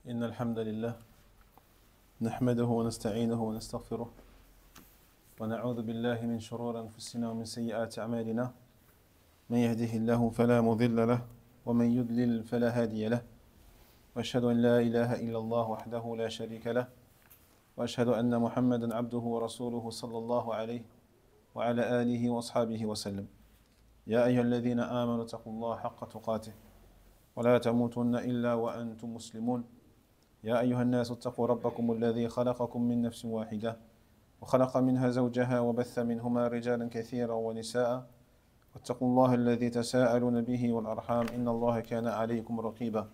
إن الحمد لله نحمده ونستعينه ونستغفره ونعوذ بالله من شرور أنفسنا ومن سيئات أعمالنا. من يهده الله فلا مضل له ومن يضلل فلا هادي له، وأشهد أن لا إله إلا الله وحده لا شريك له، وأشهد أن محمدا عبده ورسوله صلى الله عليه وعلى آله وأصحابه وسلم. يا أيها الذين آمنوا اتقوا الله حق تقاته ولا تموتن إلا وأنتم مسلمون. يا أيها الناس اتقوا ربكم الذي خلقكم من نفس واحدة وخلق منها زوجها وبث منهما رجالا كثيرا ونساء، واتقوا الله الذي تساءلون به والأرحام إن الله كان عليكم رقيبا.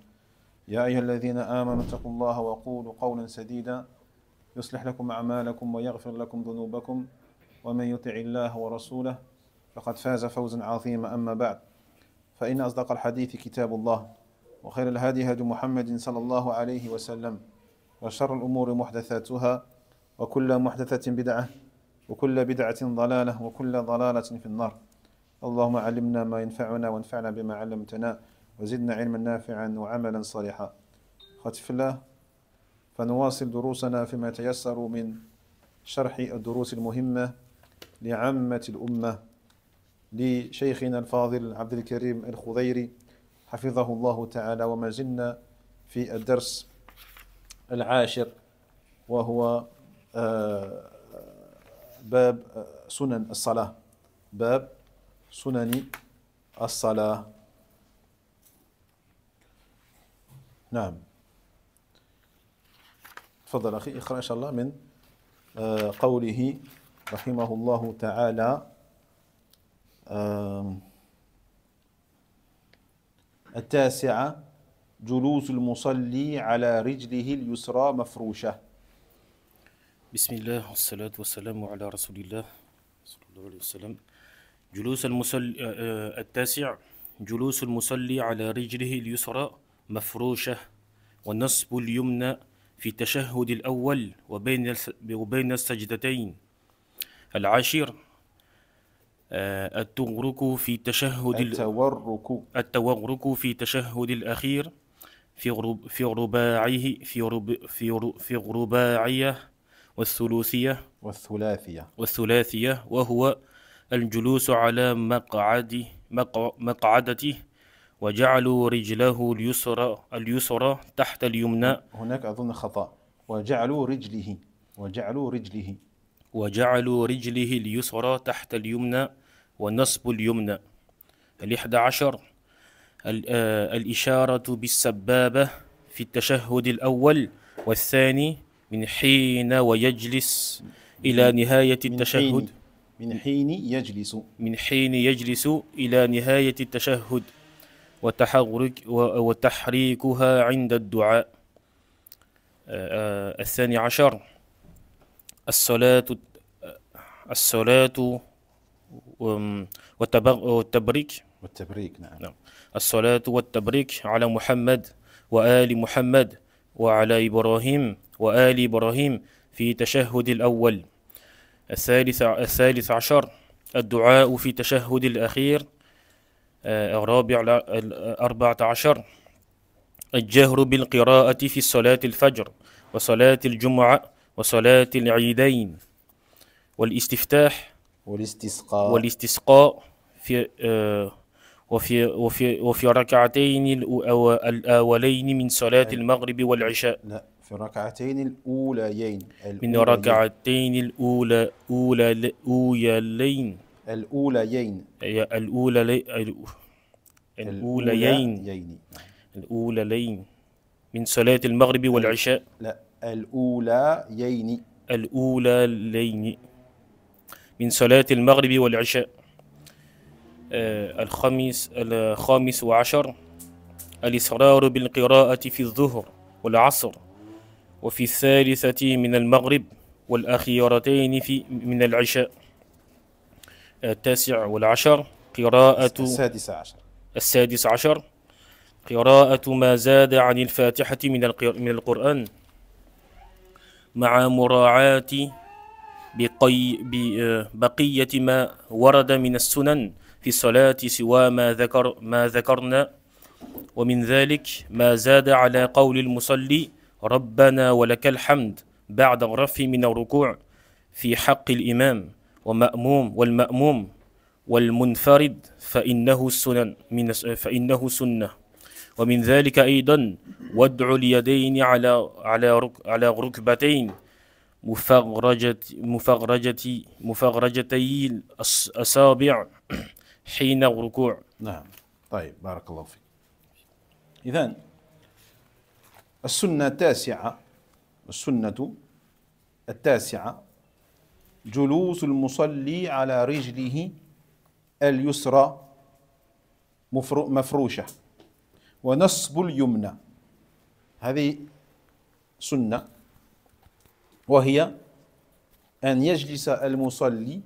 يا أيها الذين آمنوا اتقوا الله وقولوا قولا سديدا يصلح لكم أعمالكم ويغفر لكم ذنوبكم، ومن يطع الله ورسوله فقد فاز فوزا عظيما. أما بعد، فإن أصدق الحديث كتاب الله، وخير الهدي هدي محمد صلى الله عليه وسلم، وشر الأمور محدثاتها، وكل محدثة بدعة، وكل بدعة ضلالة، وكل ضلالة في النار. اللهم علمنا ما ينفعنا وانفعنا بما علمتنا وزدنا علما نافعا وعملا صالحا. أخوتي في الله، فنواصل دروسنا فيما يتيسر من شرح الدروس المهمة لعامة الأمة لشيخنا الفاضل عبد الكريم الخضيري حفظه الله تعالى. وما زلنا في الدرس العاشر، وهو باب سنن الصلاة. باب سنن الصلاة. نعم، تفضل أخي، اقرأ إن شاء الله من قوله رحمه الله تعالى: التاسعة: جلوس المصلي على رجله اليسرى مفروشة. بسم الله والصلاة والسلام على رسول الله صلى الله عليه وسلم. جلوس المصلي التاسع: جلوس المصلي على رجله اليسرى مفروشة، والنصب اليمنى في التشهد الأول وبين السجدتين. العاشر: التورك في التشهد التشهد الأخير في الرباعية والثلاثية، وهو الجلوس على مقعدته، وجعلوا رجله اليسرى تحت اليمنى. هناك أظن خطأ، وجعلوا رجله اليسرى تحت اليمنى، والنصب اليمنى. 11: الإشارة بالسبابة في التشهد الأول والثاني من حين ويجلس إلى نهاية التشهد. من حين يجلس إلى نهاية التشهد، وتحريكها عند الدعاء. 12: الصلاة والتبريك. نعم. الصلاة والتبريك على محمد وآل محمد وعلى إبراهيم وآل إبراهيم في تشهد الأول. 13: الدعاء في تشهد الأخير. 14: الجهر بالقراءة في صلاة الفجر وصلاة الجمعة وصلاة العيدين. والاستفتاح والاستسقاء وفي ركعتين الأولين من صلاة المغرب والعشاء. لا، في الركعتين الأوليين. من ركعتين الأوليين من صلاة المغرب والعشاء. لا، الأوليين من صلاة المغرب والعشاء. 15: الإصرار بالقراءة في الظهر والعصر وفي الثالثة من المغرب والأخيرتين من العشاء. 19: السادس عشر: قراءة ما زاد عن الفاتحة من القرآن، مع مراعاة بقية ما ورد من السنن في الصلاة سوى ما ذكرنا، ومن ذلك ما زاد على قول المصلي ربنا ولك الحمد بعد الرفع من الركوع في حق الإمام والمأموم والمنفرد فإنه سنة ومن ذلك أيضا وضع اليدين على ركبتين مفرجتي الأصابع حين الركوع. نعم. طيب بارك الله فيك. إذن السنة التاسعة جلوس المصلي على رجله اليسرى مفروشة ونصب اليمنى. هذه سنة، وهي أن يجلس المصلي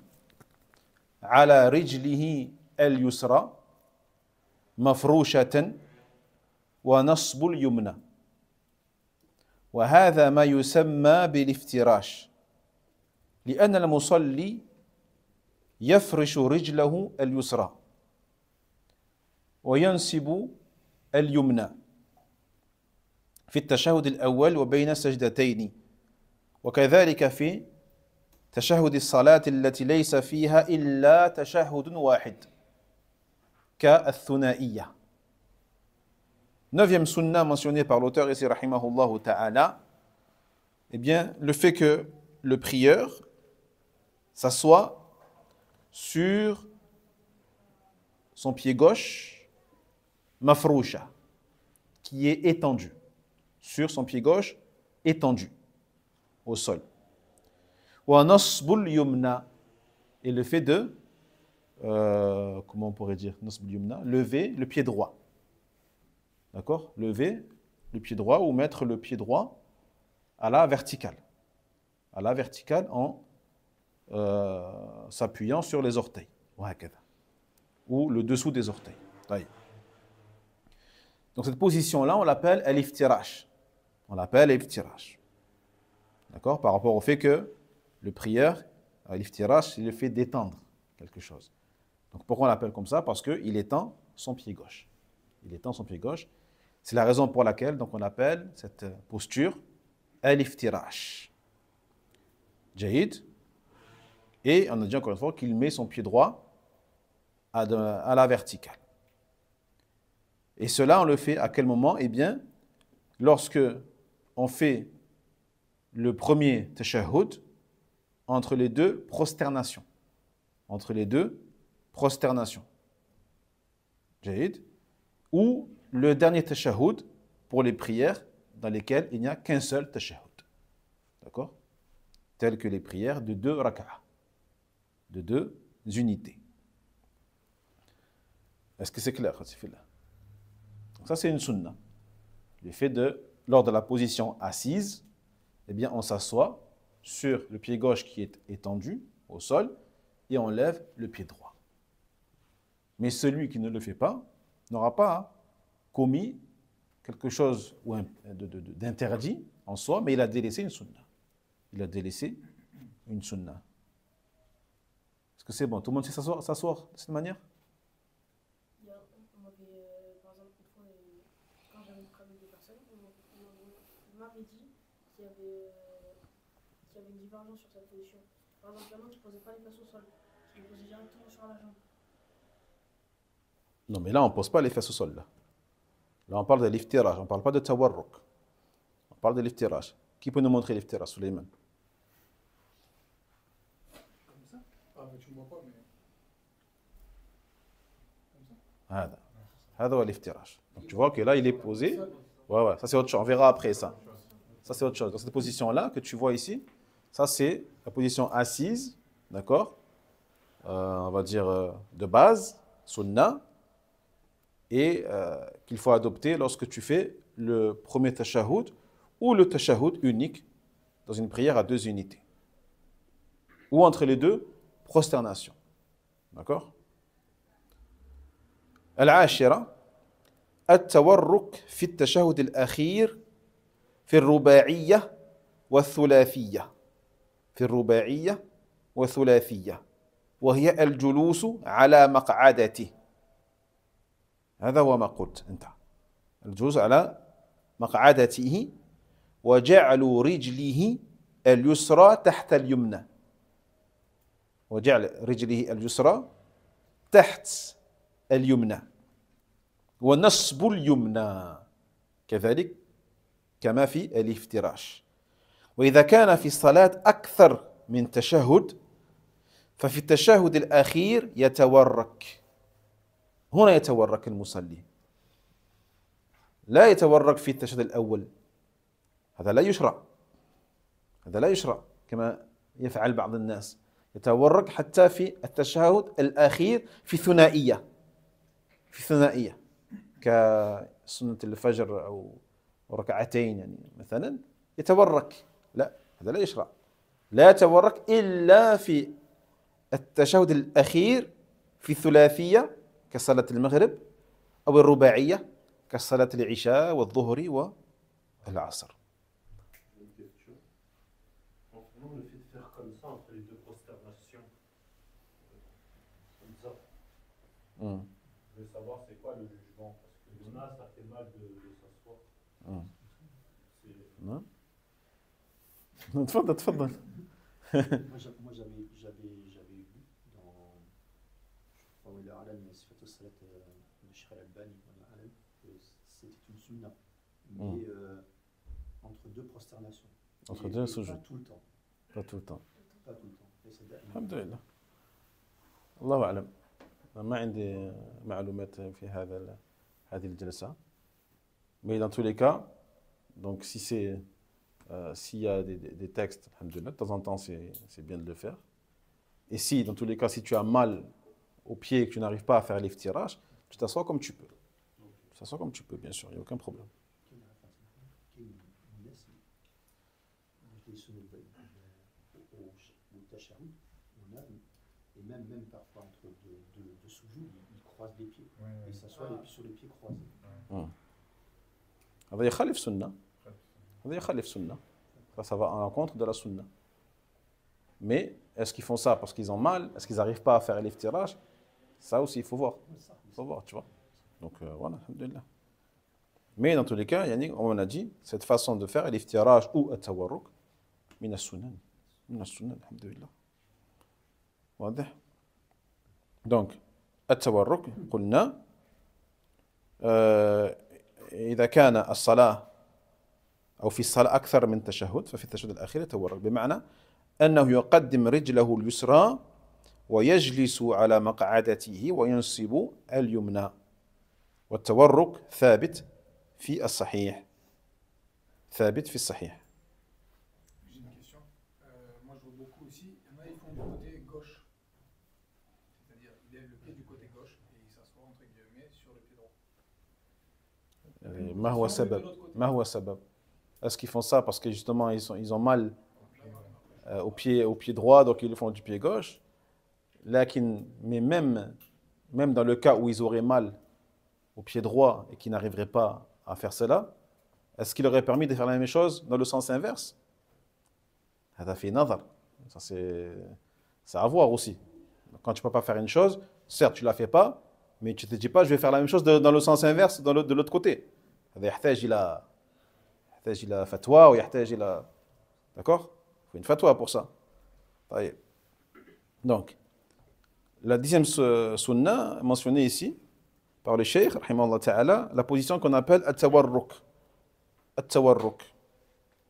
على رجله اليسرى مفروشة ونصب اليمنى، وهذا ما يسمى بالافتراش، لأن المصلي يفرش رجله اليسرى وينصب اليمنى في التشهد الأول وبين السجدتين، وكذلك في تشهد الصلاة التي ليس فيها إلا تشهد واحد كالثنائية. Neuvième sunna mentionnée par l'auteur ici, rahimahullah ta'ala, eh bien, le fait que le prieur s'assoit sur son pied gauche, mafrousha, qui est étendu, sur son pied gauche, étendu au sol. Wa nasbul yumna, et le fait de, comment on pourrait dire, nasbul yumna, lever le pied droit. D'accord? Lever le pied droit ou mettre le pied droit à la verticale. À la verticale en s'appuyant sur les orteils. Ou le dessous des orteils. Donc cette position-là, on l'appelle al-iftirash. On l'appelle al-iftirash. D'accord? Par rapport au fait que le prieur, al-iftirash, c'est le fait d'étendre quelque chose. Donc pourquoi on l'appelle comme ça? Parce qu'il étend son pied gauche. Il étend son pied gauche. C'est la raison pour laquelle donc, on appelle cette posture al-iftirash. Jahid. Et on a dit encore une fois qu'il met son pied droit à la verticale. Et cela, on le fait à quel moment? Eh bien, lorsque on fait le premier tashahhud entre les deux prosternations. Entre les deux prosternations. Jahid. Ou le dernier tashahhud pour les prières dans lesquelles il n'y a qu'un seul tashahhud. D'accord? Telles que les prières de 2 rak'ah, de 2 unités. Est-ce que c'est clair? Donc ça, c'est une sunna. Le fait de, lors de la position assise, eh bien, on s'assoit sur le pied gauche qui est étendu au sol et on lève le pied droit. Mais celui qui ne le fait pas n'aura pas commis quelque chose d'interdit en soi, mais il a délaissé une sunna. Il a délaissé une sunna. Est-ce que c'est bon? Tout le monde sait s'asseoir de cette manière? Par exemple, une fois, quand j'avais travaillé avec des personnes, on m'avait dit qu'il y avait une divergence sur cette position. Par exemple, il y en a qui ne posaient pas les fesses au sol, qui les posaient directement sur la jambe. Non, mais là, on ne pose pas les fesses au sol. Là, on parle de l'iftiraj, on ne parle pas de tawarruk. On parle de l'iftiraj. Qui peut nous montrer l'iftiraj, Suleiman? Comme ça? Ah, mais tu ne vois pas, mais. Comme ça? هذا l'iftiraj. Donc tu vois que là, il est posé. Ouais, ça c'est autre chose. On verra après ça. Ça c'est autre chose. Dans cette position-là que tu vois ici, ça c'est la position assise, d'accord? On va dire de base, sunna, et qu'il faut adopter lorsque tu fais le premier tashahhud ou le tashahhud unique dans une prière à 2 unités. Ou entre les deux, prosternation. D'accord? العاشرة التورك في التشهد الأخير في الرباعية والثلاثية وهي الجلوس على مقعدته. هذا هو ما قلت أنت، الجلوس على مقعدته وجعل رجله اليسرى تحت اليمنى. وجعل رجله اليسرى تحت اليمنى ونصب اليمنى كذلك كما في الافتراش. وإذا كان في الصلاة أكثر من تشهد ففي التشهد الأخير يتورك. هنا يتورك المصلي، لا يتورك في التشهد الأول، هذا لا يشرع، هذا لا يشرع كما يفعل بعض الناس، يتورك حتى في التشهد الأخير في ثنائية، في ثنائية كسنة الفجر أو ركعتين يعني مثلا يتورك، لا هذا لا يشرع، لا يتورك إلا في التشهد الأخير في الثلاثية كصلاة المغرب أو الرباعية كصلاة العشاء والظهر والعصر. Concernant le fait de faire comme ça entre les deux prosternations, comme ça, je veux savoir c'est quoi le jugement, parce que il y en a, ça fait mal de s'asseoir. Non. تفضل تفضل. moi j'avais vu dans ولا أعلم صفة الصلاة الشيخ الألباني ولا أعلم c'était une sunna mais entre deux prosternations. Entre deux sujud. Pas tout le temps. Pas tout le temps. Pas tout le temps. Et c'est الحمد لله. الله أعلم. ما عندي معلومات في هذه الجلسة. Mais dans tous les cas, donc si c'est s'il y a des textes, alhamdoulilah, de temps en temps c'est bien de le faire. Et si, dans tous les cas, si tu as mal au pied et que tu n'arrives pas à faire l'iftirash, tu t'assois comme tu peux. Tu t'assois comme tu peux, bien sûr, il n'y a aucun problème. Et même parfois entre deux sujouds, il croise les pieds. Il s'assoit sur les pieds croisés. هذا يخالف سنة. هذا يخالف سنة. Ça va à l'encontre de la sunna. Mais est-ce qu'ils font ça parce qu'ils ont mal? Est-ce qu'ils n'arrivent pas à faire l'iftirash? Ça aussi, il faut voir. Il faut voir, tu vois. Donc voilà, alhamdoulilah. Mais dans tous les cas, Yannick, on a dit, cette façon de faire l'iftirash ou at-tawarruk, min as-sunan. Min as-sunan, alhamdoulilah. واضح؟ Donc, التورك قلنا إذا كان الصلاة أو في الصلاة أكثر من تشهد ففي التشهد الأخير يتورك، بمعنى أنه يقدم رجله اليسرى ويجلس على مقعدته وينصب اليمنى، والتورك ثابت في الصحيح، ثابت في الصحيح. J'ai une question. Moi, je vois beaucoup aussi. Il y en a, ils font du côté gauche. C'est-à-dire, ils lèvent le pied du côté gauche et ils s'assoient entre guillemets sur le pied droit. ما هو السبب؟ ما هو السبب؟ Est-ce qu'ils font ça parce que justement ils ont mal au pied droit, donc ils le font du pied gauche? Mais même dans le cas où ils auraient mal au pied droit et qu'ils n'arriveraient pas à faire cela, est-ce qu'il aurait permis de faire la même chose dans le sens inverse? Ça fait nazar. Ça c'est à voir aussi. Quand tu ne peux pas faire une chose, certes tu ne la fais pas, mais tu ne te dis pas je vais faire la même chose dans le sens inverse, de l'autre côté. هذا يحتاج إلى فتوى ويحتاج إلى d'accord? Il faut une fatwa pour ça. طيب. Donc, la 10e sunna mentionnée ici par le cheikh, rahimahullah ta'ala, la position qu'on appelle at-tawarruk. At-tawarruk.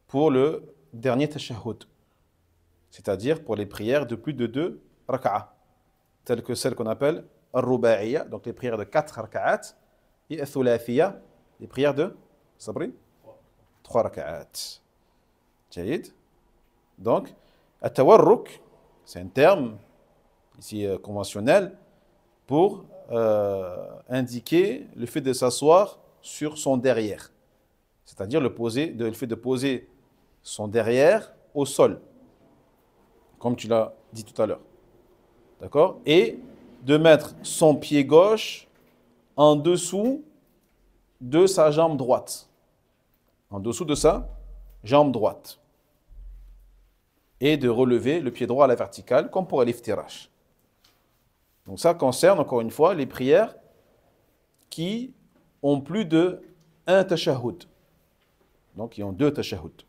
Pour le dernier tashahhud. C'est-à-dire pour les prières de plus de 2 rak'ah. Telles que celles qu'on appelle al-ruba'iyya, donc les prières de 4 rak'at, et al-thulathiyya, les prières de Sabri 3 rak'at. Jaïd. Donc, at-tawarruk, c'est un terme ici conventionnel pour indiquer le fait de s'asseoir sur son derrière. C'est-à-dire le fait de poser son derrière au sol, comme tu l'as dit tout à l'heure. D'accord? Et de mettre son pied gauche en dessous de sa jambe droite. En dessous de sa jambe droite. Et de relever le pied droit à la verticale, comme pour l'iftirash. Donc ça concerne, encore une fois, les prières qui ont plus de un tashahhud. Donc, ils ont 2 tashahhud.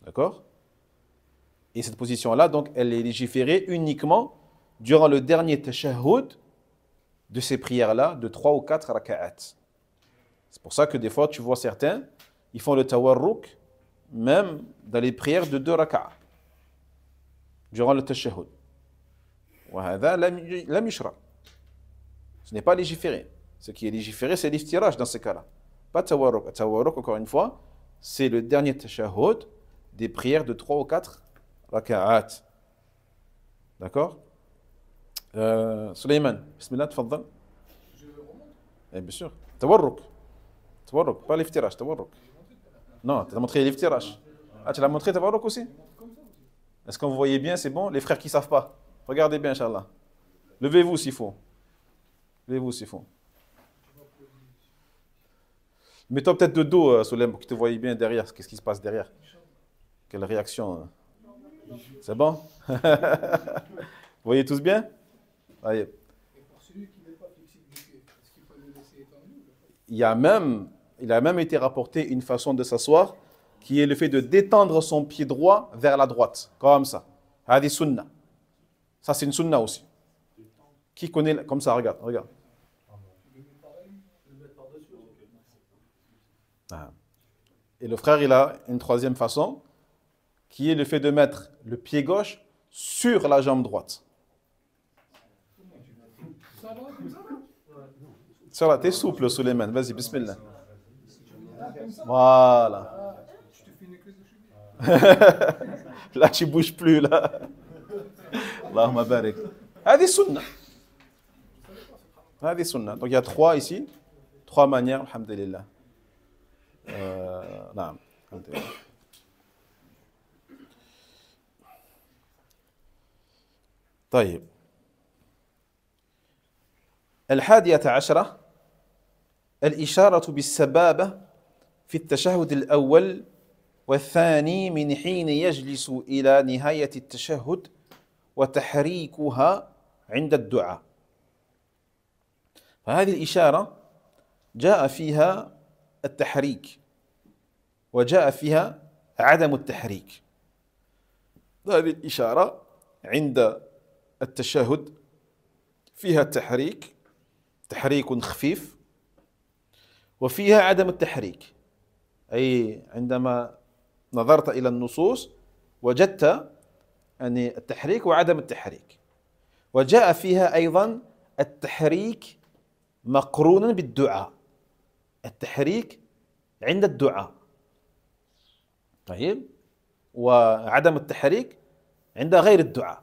D'accord? Et cette position-là, donc, elle est légiférée uniquement durant le dernier tashahhud de ces prières-là, de 3 ou 4 raka'at. C'est pour ça que des fois, tu vois certains, ils font le tawarruk, même dans les prières de 2 raka'at, durant le tashahhud. وهذا لم يشرع. Ce n'est pas légiféré. Ce qui est légiféré, c'est l'iftiraj dans ces cas-là. Pas tawarruk. Tawarruk, encore une fois, c'est le dernier tashahhud des prières de 3 ou 4 raka'at. D'accord? Sulayman, bismillah, tfaddal. Je remonte. Eh bien sûr. Tawarruk. Tawarruk, pas l'iftiraj, tawarruk. Non, tu as montré l'iftiraj. Ah, tu l'as montré tawarruk aussi? Est-ce que vous voyez bien? C'est bon? Les frères qui ne savent pas, regardez bien, Inch'Allah. Levez-vous s'il faut. Levez-vous s'il faut. Mets-toi peut-être de dos, Soulem, pour que tu te voyez bien derrière. Qu'est-ce qui se passe derrière? Quelle réaction? C'est bon? Vous voyez tous bien? Allez. Et pour celui qui n'est pas flexible du pied, est-ce qu'il faut le laisser étendu? Il a même été rapporté une façon de s'asseoir qui est le fait de détendre son pied droit vers la droite, comme ça. Hadi sunna. Ça, c'est une sunna aussi. Qui connaît comme ça? Regarde, regarde. Ah. Et le frère, il a une troisième façon qui est le fait de mettre le pied gauche sur la jambe droite. Ça va, t'es souple, Suleiman. Vas-y, bismillah. Voilà. Là, tu bouges plus, là. Allahumma barik. Hadi sunna. Hadi sunna. Donc, il y a 3 ici. 3 manières, alhamdulillah. نعم الحمد لله. طيب 11 الإشارة بالسبابة في التشهد الأول والثاني من حين يجلس إلى نهاية التشهد وتحريكها عند الدعاء. فهذه الإشارة جاء فيها التحريك وجاء فيها عدم التحريك. هذه الإشارة عند التشهد فيها التحريك، تحريك خفيف، وفيها عدم التحريك، أي عندما نظرت إلى النصوص وجدت أن التحريك وعدم التحريك. وجاء فيها أيضا التحريك مقرونا بالدعاء، التحريك عند الدعاء. طيب، وعدم التحريك عند غير الدعاء،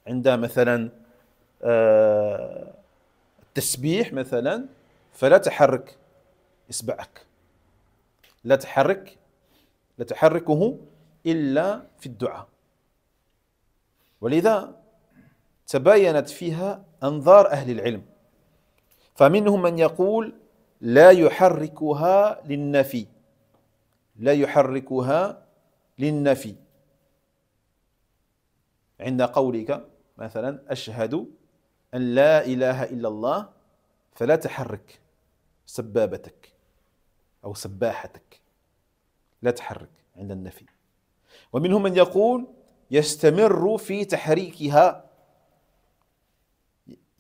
عند مثلا التسبيح مثلا، فلا تحرك إصبعك، لا تحركه إلا في الدعاء. ولذا تباينت فيها أنظار أهل العلم، فمنهم من يقول لا يحركها للنفي، لا يحركها للنفي، عند قولك مثلا أشهد أن لا إله إلا الله، فلا تحرك سبابتك أو سباحتك، لا تحرك عند النفي. ومنهم من يقول يستمر في تحريكها،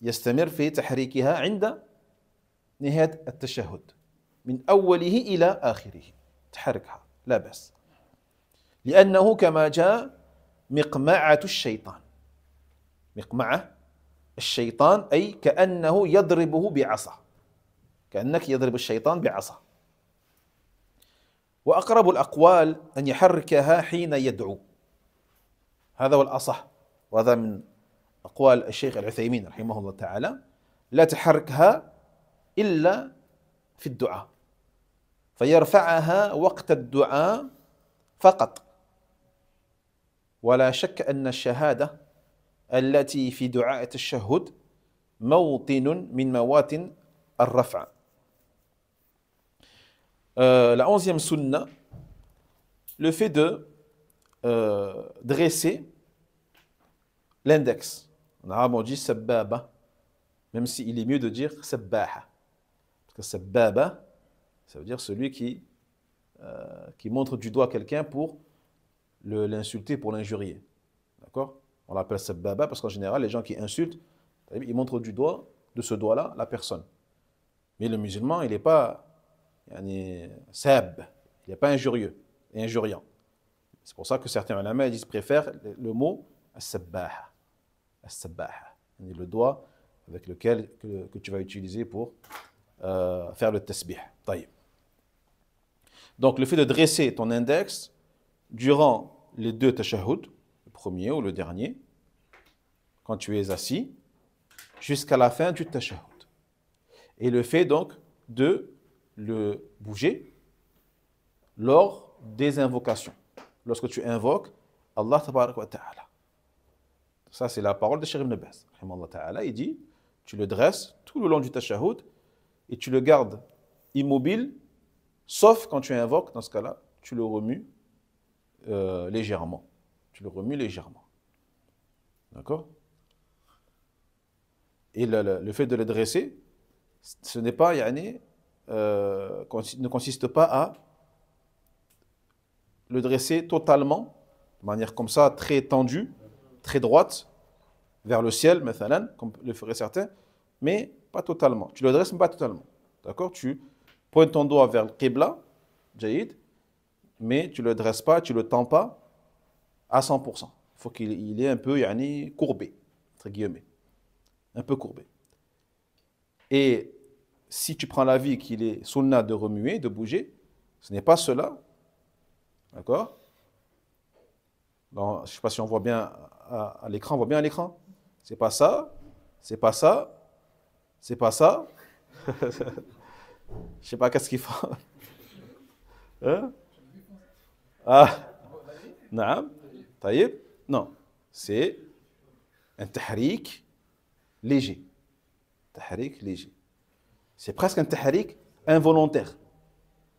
يستمر في تحريكها عند نهاية التشهد من أوله إلى آخره، تحركها لا بأس، لأنه كما جاء مقمعة الشيطان، مقمعة الشيطان أي كأنه يضربه بعصا، كأنك يضرب الشيطان بعصا. وأقرب الأقوال أن يحركها حين يدعو، هذا هو الأصح، وهذا من أقوال الشيخ العثيمين رحمه الله تعالى، لا تحركها إلا في الدعاء، فيرفعها وقت الدعاء فقط. ولا شك أن الشهادة التي في دعاء التشهد موطن من مواطن الرفع. La 11e sunna, le fait de dresser l'index. En arabe on dit sabbaba, même s'il est mieux de dire sabbaha, parce que sabbaba, ça veut dire celui qui qui montre du doigt quelqu'un pour l'insulter, pour l'injurier. D'accord? On l'appelle sabbaba parce qu'en général, les gens qui insultent, ils montrent du doigt, de ce doigt-là, la personne. Mais le musulman, il n'est pas sab, il n'est pas injurieux et injuriant. C'est pour ça que certains ulama disent préfèrent le mot as-sabbaha. As-sabbaha, le doigt avec lequel que tu vas utiliser pour faire le tasbih. Taïb. Donc le fait de dresser ton index durant les deux tashahhud, le premier ou le dernier, quand tu es assis, jusqu'à la fin du tashahhud. Et le fait donc de le bouger lors des invocations. Lorsque tu invoques Allah tabarak wa ta'ala. Ça c'est la parole de Cheikh Ibn Baz. Il dit, tu le dresses tout le long du tashahhud et tu le gardes immobile, sauf quand tu invoques, dans ce cas-là, tu le remues légèrement. Tu le remues légèrement. D'accord? Et le fait de le dresser, ce n'est pas, ne consiste pas à le dresser totalement, de manière comme ça, très tendue, très droite, vers le ciel, mathalan, comme le feraient certains, mais pas totalement. Tu le dresses, mais pas totalement. D'accord? Tu pointes ton doigt vers le qibla, jaïd, mais tu ne le dresses pas, tu ne le tends pas à 100%. Il faut qu'il est un peu courbé, entre guillemets. Un peu courbé. Et si tu prends l'avis qu'il est sunnah de remuer, de bouger, ce n'est pas cela. D'accord? Je ne sais pas si on voit bien à l'écran. On voit bien à l'écran? C'est pas ça. C'est pas ça. C'est pas ça. Je ne sais pas qu'est-ce qu'il faut. Hein? Ah. Naam. Taïb. Non. C'est un tahrik léger. Tahrik léger. C'est presque un tahrik involontaire.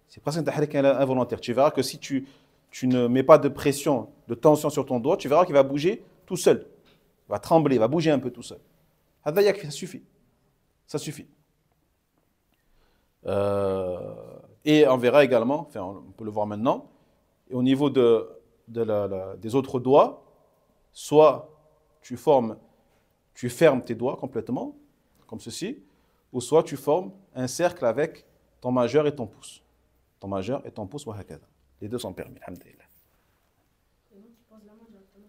C'est presque un tahrik involontaire. Tu verras que si tu ne mets pas de pression, de tension sur ton doigt, tu verras qu'il va bouger tout seul. Il va trembler, il va bouger un peu tout seul. Ça suffit. Ça suffit. Et on verra également, enfin on peut le voir maintenant, et au niveau des autres doigts, soit tu fermes tes doigts complètement, comme ceci, ou soit tu formes un cercle avec ton majeur et ton pouce. Ton majeur et ton pouce, les deux sont permis, alhamdulillah. Et donc tu poses la main directement.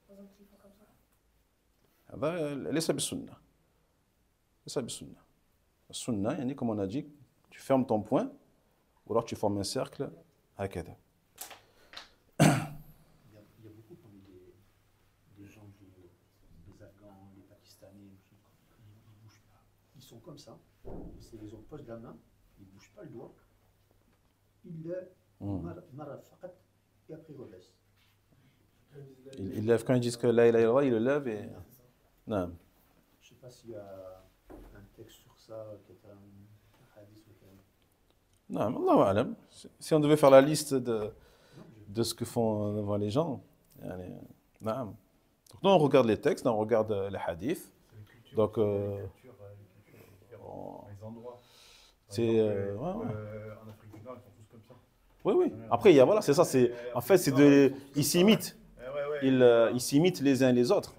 Par exemple, tu fais comme ça. هذا ليس بالسنة. ليس بالسنة. السنة comme on a dit, tu fermes ton poing ou alors tu formes un cercle هكذا. Il y a beaucoup parmi des gens, des Afghans, des Pakistanais, ils ne bougent pas. Ils sont comme ça. Ils posent la main, ils ne bougent pas le doigt. Ils le marafaqat et après ils relaissent. Il lève quand ils disent que la ilaha illallah, il le lève et. Non. Je ne sais pas s'il y a un texte sur ça, qui est un hadith ou quelque chose. Non, Allahu a'lam. Si on devait faire la liste de ce que font devant les gens, non. Donc nous on regarde les textes, on regarde les hadiths. Donc les endroits. C'est en Afrique du Nord, ils sont tous comme ça. Oui. Après, voilà, c'est ça. En fait, ils s'imitent. Ils s'imitent les uns les autres.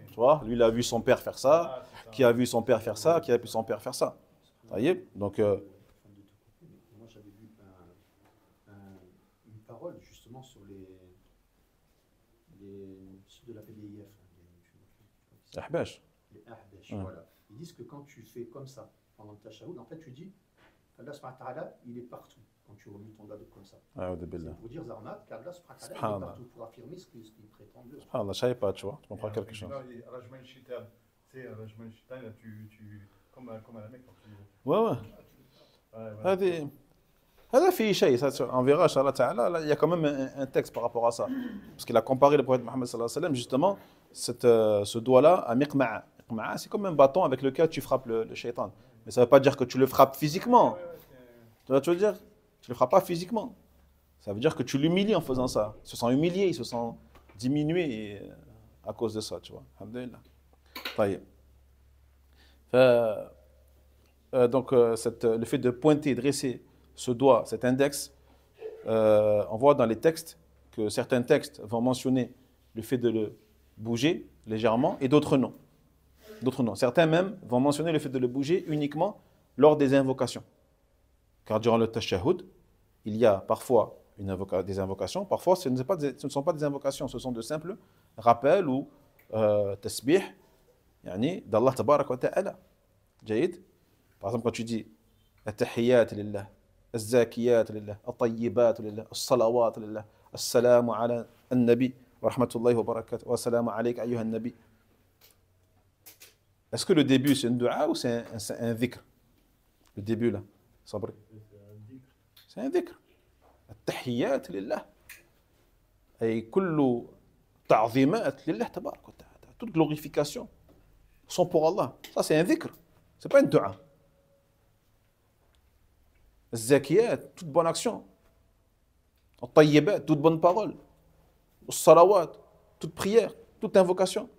Tu vois, lui, il a vu son père faire ça, qui a vu son père faire ça, qui a vu son père faire ça. Vous voyez? Donc, Moi, j'avais vu une parole justement sur les ceux de la PDIF. Ahbash. Les Ahbash, voilà. Ils disent que quand tu fais comme ça, pendant le tashahhud, en fait, tu dis qu'Allah subhanahu wa ta'ala, il est partout quand tu remues ton doigt comme ça. C'est pour dire, Zarnat, qu'Allah subhanahu wa ta'ala, il est partout, pour affirmer ce qu'il prétend de. Subhanallah, je ne savais pas, tu vois, tu comprends quelque chose. Rajman Shitan, c'est Rajman Shitan, comme à la Mecque. Ouais. هذا في شيء, on verra, Inch'Allah Ta'ala, il y a quand même un texte par rapport à ça. Parce qu'il a comparé le prophète Mohammed sallallahu alayhi wa sallam, justement, ce doigt-là à miqma'a. Miqma'a, c'est comme un bâton avec lequel tu frappes le shaitan. Mais ça ne veut pas dire que tu le frappes physiquement. Tu vois ce que je veux dire? Tu ne le frappes pas physiquement. Ça veut dire que tu l'humilies en faisant ça. Ils se sentent humiliés, ils se sentent diminués à cause de ça, tu vois. Alhamdulillah. Donc, le fait de pointer, dresser ce doigt, cet index, on voit dans les textes que certains textes vont mentionner le fait de le bouger légèrement et d'autres non. D'autres non. Certains même vont mentionner le fait de le bouger uniquement lors des invocations. Car durant le tashahhud, il y a parfois des invocations, parfois ce ne sont pas des invocations, ce sont de simples rappels ou tasbih d'Allah tabarak wa ta'ala. Jaïd. Par exemple, quand tu dis التحيات لله الزاكيات لله الطيبات لله الصلوات لله السلام على النبي ورحمة الله وبركاته والسلام عليك أيها النبي. Est-ce que le début c'est un dua ou c'est un dhikr? Le début là, sabri. C'est un dhikr. التحيات لله أي كل تعظيمات لله تبارك وتعالى. Toute glorification sont pour Allah. Ça c'est un dhikr. C'est pas un dua. الزاكيات, toute bonne action. الطيبات, toute bonne parole. الصلوات, toute prière, toute invocation.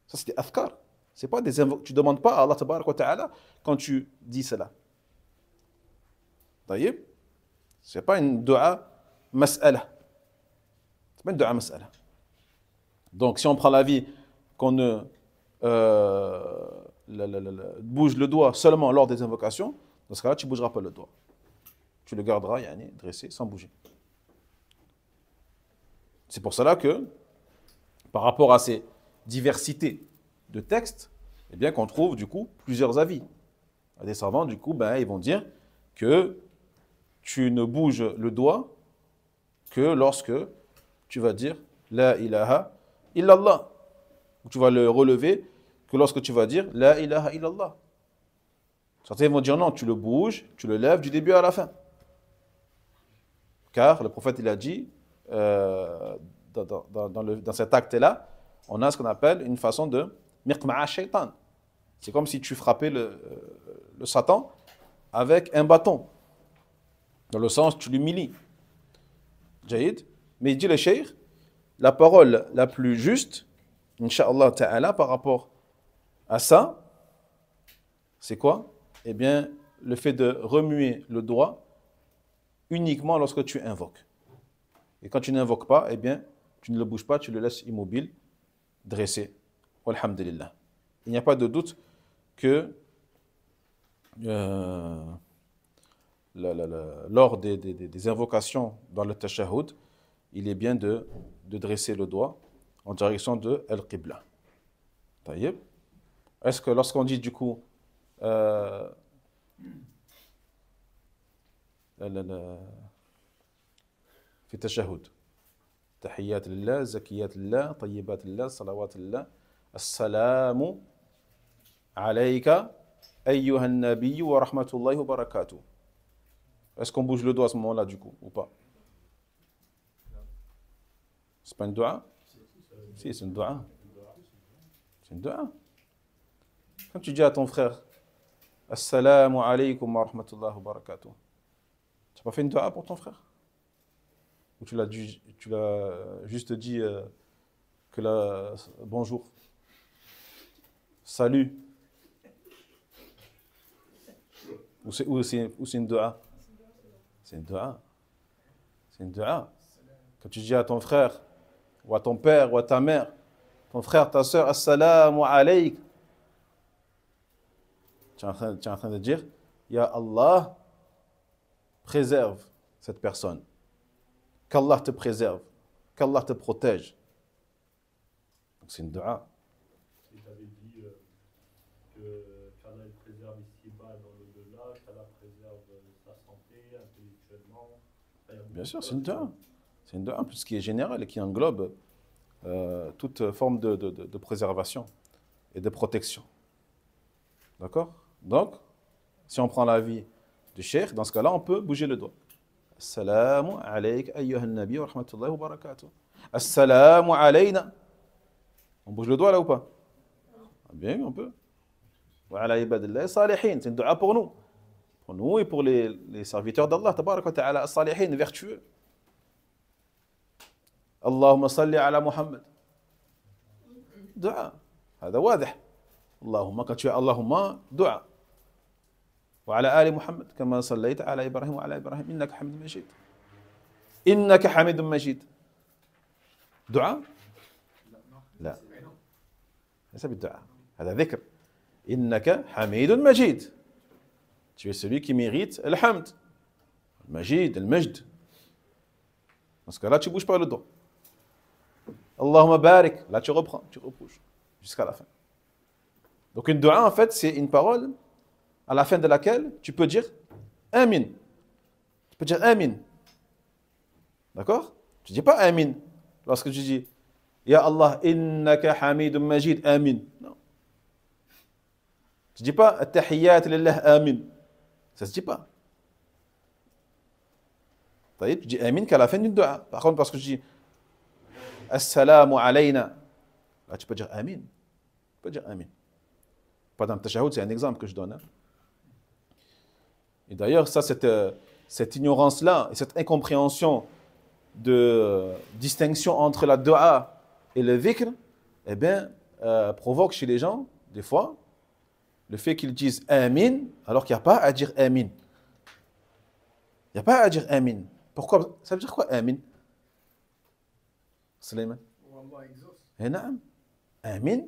Ça c'est des athkar. C'est pas des tu demandes pas à Allah tabarak wa ta'ala quand tu dis cela. طيب, c'est pas une dua mas'ala. C'est pas une dua mas'ala. Donc si on prend l'avis qu'on ne bouge le doigt seulement lors des invocations, dans ce cas-là, tu ne bougeras pas le doigt. Tu le garderas dressé, sans bouger. C'est pour cela que, par rapport à ces diversités de textes, eh bien, qu'on trouve, du coup, plusieurs avis. Des savants, du coup, ils vont dire que tu ne bouges le doigt que lorsque tu vas dire « La ilaha illallah ». Ou tu vas le relever que lorsque tu vas dire « La ilaha illallah ». Certains vont dire non, tu le bouges, tu le lèves du début à la fin. Car le prophète il a dit, dans cet acte-là, on a ce qu'on appelle une façon de miqma'a shaytan. C'est comme si tu frappais le Satan avec un bâton. Dans le sens, tu l'humilies. Jaïd. Mais il dit le cheikh, la parole la plus juste, Inch'Allah ta'ala, par rapport à ça, c'est quoi? Eh bien, le fait de remuer le doigt uniquement lorsque tu invoques. Et quand tu n'invoques pas, eh bien, tu ne le bouges pas, tu le laisses immobile, dressé. Walhamdulillah. Il n'y a pas de doute que lors des invocations dans le tashahhud, il est bien de dresser le doigt en direction de Al-Qibla. Taïeb. Est-ce que lorsqu'on dit du coup في التشهد تحيات لله زكيات لله طيبات لله صلوات لله السلام عليك أيها النبي ورحمة الله وبركاته. Est-ce qu'on bouge le doigt à ce moment-là du coup ou pas? C'est pas une dua? Si, c'est une dua. C'est une dua. Quand tu dis à ton frère Assalamu alaykum wa rahmatullahi wa barakatuh, tu n'as pas fait une dua pour ton frère? Ou tu l'as juste dit bonjour, salut? Ou c'est une dua? C'est une dua. C'est une dua. Quand tu dis à ton frère, ou à ton père, ou à ta mère, ton frère, ta soeur, Assalamu alayk, tu es en train de dire, Ya Allah, préserve cette personne. Qu'Allah te préserve. Qu'Allah te protège. Donc c'est une dua. Si tu avais dit qu'Allah préserve ici-bas dans l'au-delà, qu'Allah préserve sa santé intellectuellement. Bien sûr, c'est une dua. C'est une dua, en plus qui est générale et qui englobe toute forme de préservation et de protection. D'accord? Donc, si on prend l'avis du cheikh, dans ce cas-là, on peut bouger le doigt. Assalamu alayka ayyuhan nabi wa rahmatullahi wa barakatuh. Assalamu alayna. On bouge le doigt là ou pas? Bien, on peut. Wa ala ibadillahi salihin. C'est une dua pour nous. Pour nous et pour les serviteurs d'Allah, tabarak wa ta'ala, as-salihin, vertueux. Allahumma salli ala Muhammad. Dua. هذا واضح. اللهم quand tu es Allahumma, dua. وعلى آل محمد كما صليت على إبراهيم وعلى إبراهيم إنك حميد مجيد. إنك حميد مجيد دعاء؟ لا ليس بالدعاء هذا ذكر إنك حميد مجيد tu es celui qui mérite le hamd le majid, le majd dans ce cas là tu bouges pas le dos Allahumma barik là tu reprends, tu rebouges jusqu'à la fin donc une dua en fait c'est une parole à la fin de laquelle tu peux dire Amin tu peux dire Amin d'accord tu dis pas Amin lorsque tu dis Ya Allah, innaka hamidun majid, amin. Non. Tu dis pas At-tahiyyat lillah, amin. Ça se dit pas. Tu dis amin qu'à la fin d'une dua. Par contre, parce que tu dis Assalamu alayna, là tu peux dire amin. Tu peux dire amin. Pas dans le tashahhud, c'est un exemple que je donne. Hein. Et d'ailleurs, ça, cette ignorance-là, et cette incompréhension de distinction entre la dua et le dhikr, eh bien, provoque chez les gens, des fois, le fait qu'ils disent amin, alors qu'il n'y a pas à dire amin. Il n'y a pas à dire amin. Pourquoi? Ça veut dire quoi amin? Sulayman? Wallah exauce. Eh naam. Amin,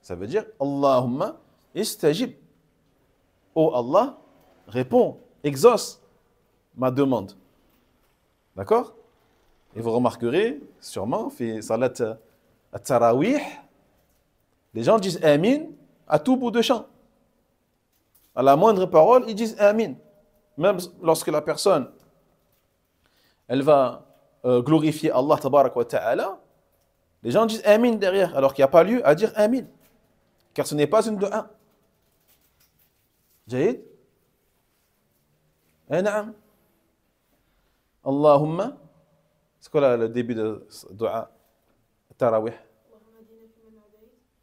ça veut dire Allahumma istajib. Oh Allah, réponds, exauce ma demande. D'accord? Et vous remarquerez, sûrement, fait salat at-tarawih, les gens disent amin à tout bout de champ. À la moindre parole, ils disent amin. Même lorsque la personne, elle va glorifier Allah tabarak wa ta'ala, les gens disent amin derrière, alors qu'il n'y a pas lieu à dire amin. Car ce n'est pas une dua. Jahid? Eh naam. Allahumma. C'est quoi le début de dua tarawih?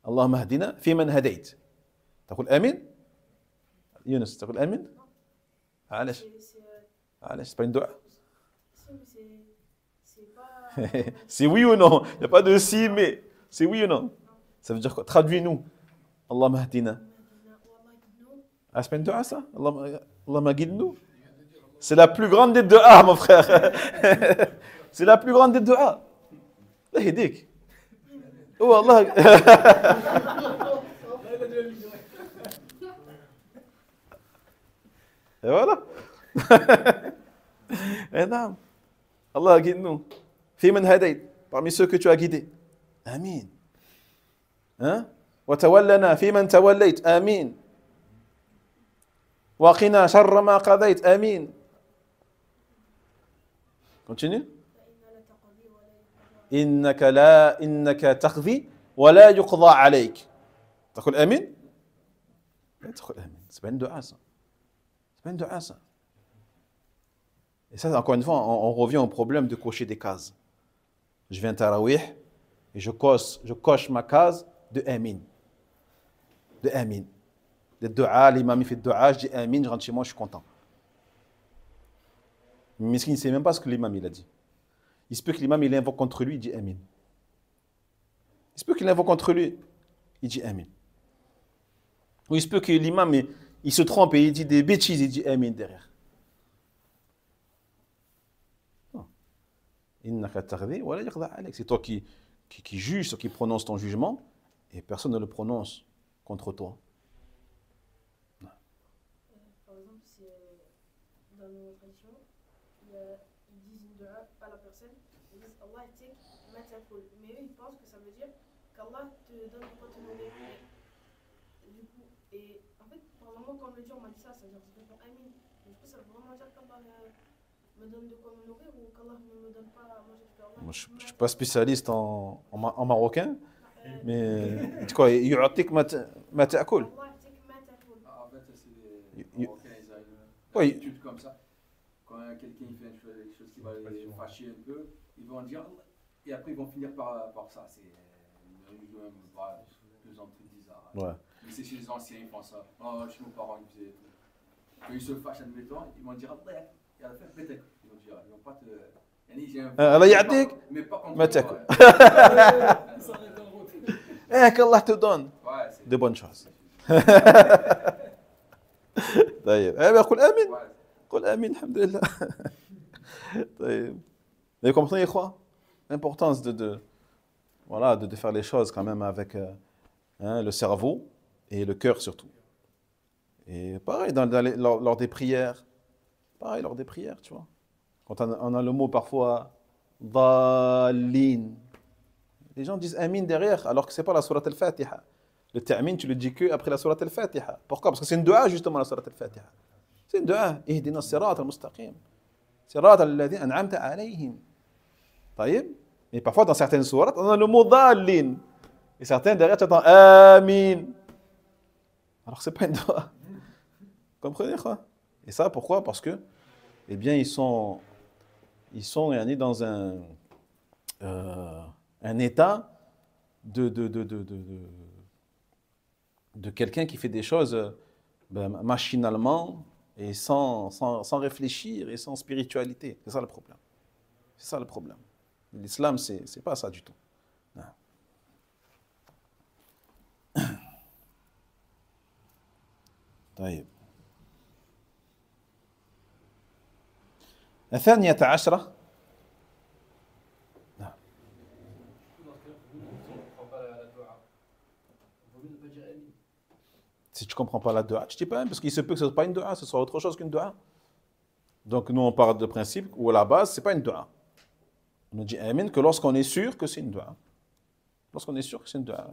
Allahumma hadina fi man hadayt. تقول آمين؟ يونس تقول آمين؟ علاش؟ علاش؟ c'est pas une dua? C'est oui ou non? Il n'y a pas de si, mais c'est oui ou non? Ça veut dire quoi? Traduis-nous. Allahumma hadina. Ah, c'est pas une dua ça? Allahumma guide-nous. C'est la plus grande des duas, mon frère. C'est la plus grande des duas. Allah yahdik. Oh Allah. Et voilà. Et non. Allah guide-nous. Fi man hadayt. Parmi ceux que tu as guidés. Amin. Hein? Wa tawallana fi man tawallayt. Amin. Wa qina sharra ma qadayt. Amin. Continue. إنك تقضي ولا يقضى عليك. تقول آمين؟ لا تقول آمين. C'est pas une dua ça. C'est pas une dua ça. Et ça, encore une fois, on revient au problème de cocher des cases. Je viens tarawih et je coche ma case de Amin. De Amin. De dua, l'imam il fait dua, je dis Amin, je rentre chez moi, je suis content. Mais il ne sait même pas ce que l'imam il a dit. Il se peut que l'imam il invoque contre lui, il dit Amin. Il se peut qu'il invoque contre lui, il dit Amin. Ou il se peut que l'imam il se trompe et il dit des bêtises, il dit Amin derrière. C'est toi qui juges, toi qui prononces ton jugement, et personne ne le prononce contre toi. Par exemple, dans nos traditions, ils disent une dua à la personne, ils disent Allah yatik ma taqul. Mais eux, ils pensent que ça veut dire qu'Allah te donne de quoi te nourrir. Du coup, et en fait, pendant le moment quand on le dit, on m'a dit ça, ça veut dire que c'est pour Amin. Du coup, ça veut vraiment dire qu'Allah me donne de quoi me nourrir ou qu'Allah ne me donne pas à manger. Moi, je ne suis pas spécialiste en marocain, mais quoi, yu'atik ma ta'kul. En fait, c'est les Marocains, ils ont une attitude comme ça. Quand quelqu'un fait quelque chose qui va les fâcher un peu, ils vont dire, et après ils vont finir par ça. C'est une religion de plus en plus bizarre. Ouais. Mais c'est chez les anciens, ils font ça. Oh, chez nos parents, ils faisaient tout. Quand ils se fâchent, admettons, ils vont dire, et à la fin, peut-être. Ils vont dire, ils vont pas te. Allah ya'tik, ma ta'kul. Eh, qu'Allah te donne de bonnes choses. طيب قل آمين قل آمين الحمد لله طيب Vous comprenez quoi? L'importance voilà, de faire les choses quand même avec le cerveau et le cœur surtout. Et pareil, lors des prières. Pareil, lors des prières, tu vois. Quand on a le mot parfois Dallin. Les gens disent Amin derrière, alors que ce n'est pas la Surat al-Fatiha. Le Ta'min, tu le dis que après la Surat al-Fatiha. Pourquoi? Parce que c'est une dua justement la Surat al-Fatiha. C'est une dua. Ihdina sirat al-mustaqim. Sirat alladhi an'amta alayhim. Taïb. Mais parfois dans certaines sourates, on a le mot Dallin. Et certains derrière, tu entends Amin. Alors que ce n'est pas une dua. Comprenez quoi? Et ça, pourquoi? Parce que, eh bien, ils sont dans un état de quelqu'un qui fait des choses machinalement et sans réfléchir et sans spiritualité. C'est ça le problème. C'est ça le problème. L'islam, c'est pas ça du tout. Non. طيب. الثانية عشرة. Si tu ne comprends pas la dua, tu ne dis pas, parce qu'il se peut que ce ne soit pas une dua, ce soit autre chose qu'une dua. Donc nous on part de principe où à la base, ce n'est pas une dua. On dit amin que lorsqu'on est sûr que c'est une dua. Lorsqu'on est sûr que c'est une dua.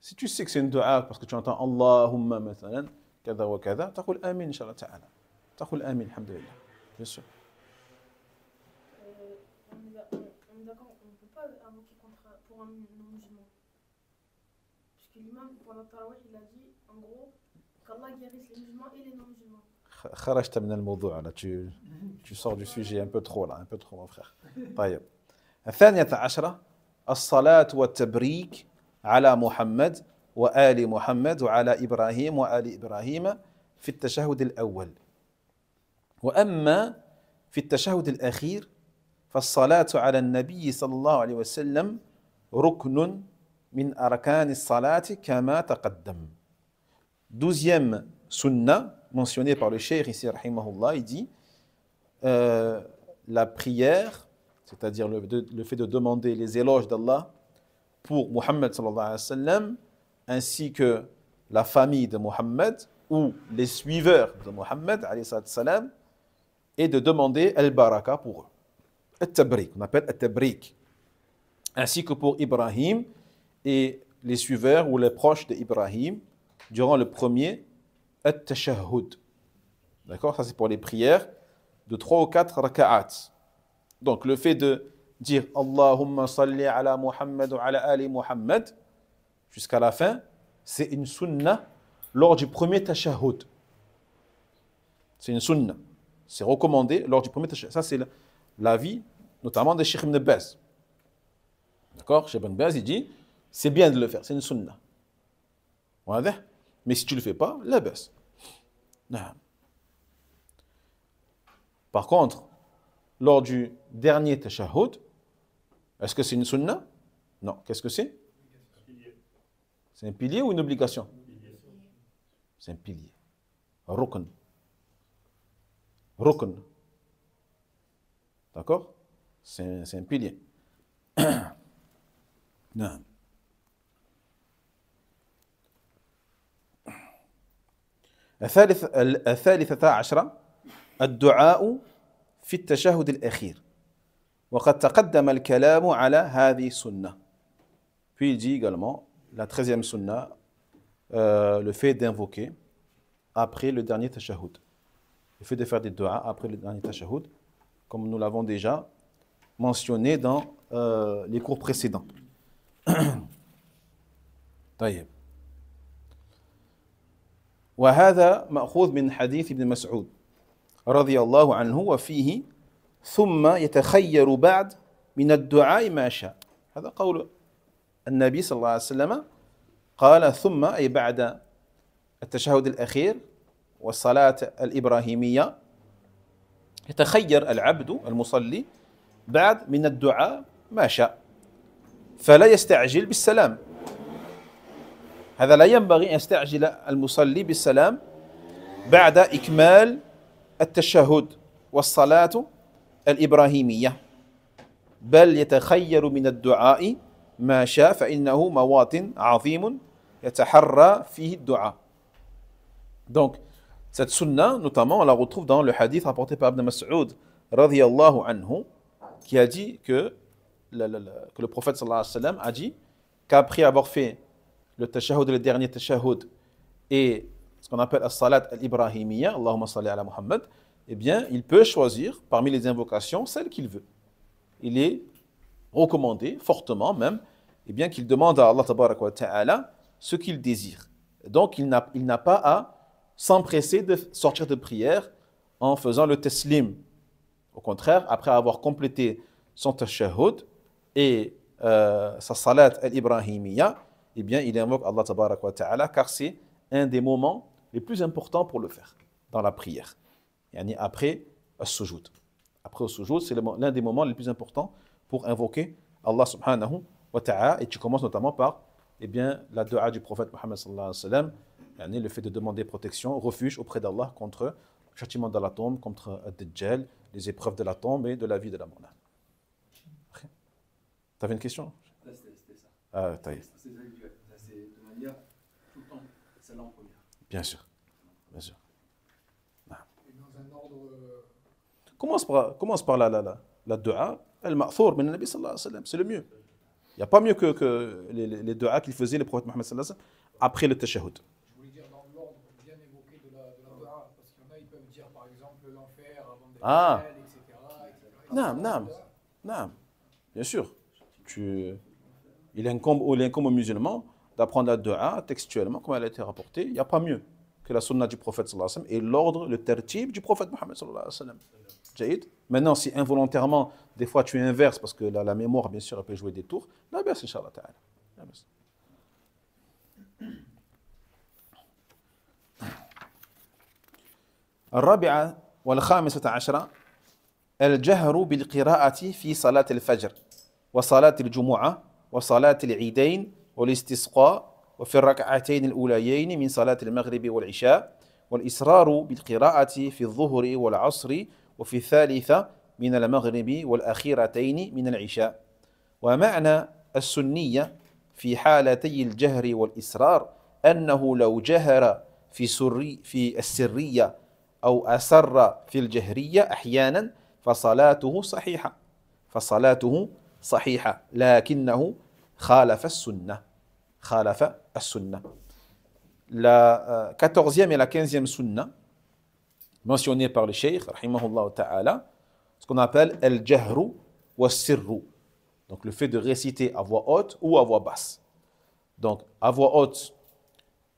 Si tu sais que c'est une dua parce que tu entends Allahumma mathalan, kada wa kada, tu dis amin, inshallah ta'ala. Tu dis amin, alhamdulillah. Bien sûr. On est d'accord, on ne peut pas invoquer pour un non-musulman. Puisque l'imam, pendant Tarawih, il a dit, en gros, qu'Allah guérisse les musulmans et les non-musulmans. خرجت من الموضوع là, tu sors du sujet un peu trop là, un peu trop mon frère. طيب. الثانية عشرة الصلاة والتبريك على محمد وآل محمد وعلى إبراهيم وآل إبراهيم في التشهد الأول. وأما في التشهد الأخير فالصلاة على النبي صلى الله عليه وسلم ركن من أركان الصلاة كما تقدم. 12e sunna mentionné par le cheikh ici, rahimahullah, il dit la prière, c'est-à-dire le fait de demander les éloges d'Allah pour Muhammad sallallahu alayhi wa sallam, ainsi que la famille de Muhammad ou les suiveurs de Muhammad alayhi salam, et de demander al-baraka pour eux. Al-tabrik, on appelle al-tabrik. Ainsi que pour Ibrahim et les suiveurs ou les proches d'Ibrahim durant le premier at-tashahhud. D'accord? Ça c'est pour les prières de 3 ou 4 raka'at. Donc le fait de dire Allahumma salli ala Muhammad wa ala ali Muhammad jusqu'à la fin, c'est une sunna lors du premier tashahhud. C'est une sunna. C'est recommandé lors du premier tashahhud. Ça c'est l'avis notamment de Cheikh Ibn Baz. D'accord? Cheikh Ibn Baz il dit c'est bien de le faire, c'est une sunna. Mais si tu ne le fais pas, la baisse. Par contre, lors du dernier tashahhud, est-ce que c'est une sunna? Non. Qu'est-ce que c'est? C'est un pilier ou une obligation? C'est un pilier. Rukn. Rukn. D'accord? C'est un pilier. Non. الثالثة عشرة الدعاء في التشهد الأخير وقد تقدم الكلام على هذه السنة. Puis il dit également la 13e sunna, le fait d'invoquer après le dernier tashahhud. Le fait de faire des du'as après le dernier tashahhud, comme nous l'avons déjà mentionné dans les cours précédents. طيب. وهذا مأخوذ من حديث ابن مسعود رضي الله عنه وفيه ثم يتخير بعد من الدعاء ما شاء. هذا قول النبي صلى الله عليه وسلم قال ثم أي بعد التشهد الأخير والصلاة الإبراهيمية يتخير العبد المصلي بعد من الدعاء ما شاء فلا يستعجل بالسلام. هذا لا ينبغي أن يستعجل المصلي بالسلام بعد إكمال التشهد والصلاة الإبراهيمية بل يتخير من الدعاء ما شاء فإنه مواطن عظيم يتحرى فيه الدعاء. Donc, cette sunna, notamment, on la retrouve dans le hadith rapporté par Ibn Mas'ud, radiyallahu anhu, qui a dit que le prophète sallallahu alayhi wa sallam a dit qu'après avoir fait le tashahhud, le dernier tashahhud, et ce qu'on appelle as-salat al-ibrahimiyya, Allahumma salli ala Muhammad, eh bien, il peut choisir parmi les invocations celle qu'il veut. Il est recommandé, fortement même, eh bien, qu'il demande à Allah tabaraka wa ta'ala ce qu'il désire. Donc, il n'a pas à s'empresser de sortir de prière en faisant le taslim. Au contraire, après avoir complété son tashahhud et sa salat al-ibrahimiyya, eh bien, il invoque Allah tabaraka wa ta'ala car c'est un des moments les plus importants pour le faire dans la prière. Yani après as-sujud. Après as-sujud, c'est l'un des moments les plus importants pour invoquer Allah subhanahu wa ta'ala. Et tu commences notamment par eh bien, la dua du prophète Muhammad sallallahu alayhi wa sallam, yani le fait de demander protection, refuge auprès d'Allah contre le châtiment de la tombe, contre Ad-Dajjal, les épreuves de la tombe et de la vie de la mort. Tu avais une question? C'était ça. Ah, C'est de manière tout le temps, celle-là en première. Bien sûr. Bien sûr. Et dans un ordre. Commence par la dua, al-ma'thur min al-Nabi sallallahu alayhi wa sallam, c'est le mieux. Il n'y a pas mieux que les duas qu'il faisait le prophète Muhammad sallallahu alayhi wa sallam après le tashahhud. Je voulais dire dans l'ordre bien évoqué de la dua, parce qu'il y en a, ils peuvent dire par exemple l'enfer avant d'être ciel, etc. Naam. Bien sûr. Il incombe aux musulmans d'apprendre la dua textuellement, comme elle a été rapportée. Il n'y a pas mieux que la sunna du prophète sallallahu alayhi wa sallam et l'ordre, le tertib du prophète Muhammad sallallahu alayhi wa sallam. Maintenant, si involontairement, des fois tu inverses, parce que la mémoire, bien sûr, elle peut jouer des tours, la baisse, Inch'Allah ta'ala. La baisse. الرابعة والخامسة عشرة الجهر بالقراءة في صلاة الفجر وصلاة الجمعة وصلاة العيدين والاستسقاء وفي الركعتين الأوليين من صلاة المغرب والعشاء والإسرار بالقراءة في الظهر والعصر وفي الثالثة من المغرب والأخيرتين من العشاء. ومعنى السنية في حالتي الجهر والإسرار أنه لو جهر في السرية أو أسر في الجهرية أحيانا فصلاته صحيحة لكنه خالف السنة. La 14e et la 15e sunna mentionnée par le Cheikh, rahimahullah ta'ala, ce qu'on appelle al-jahru wa sirru. Donc le fait de réciter à voix haute ou à voix basse. Donc à voix haute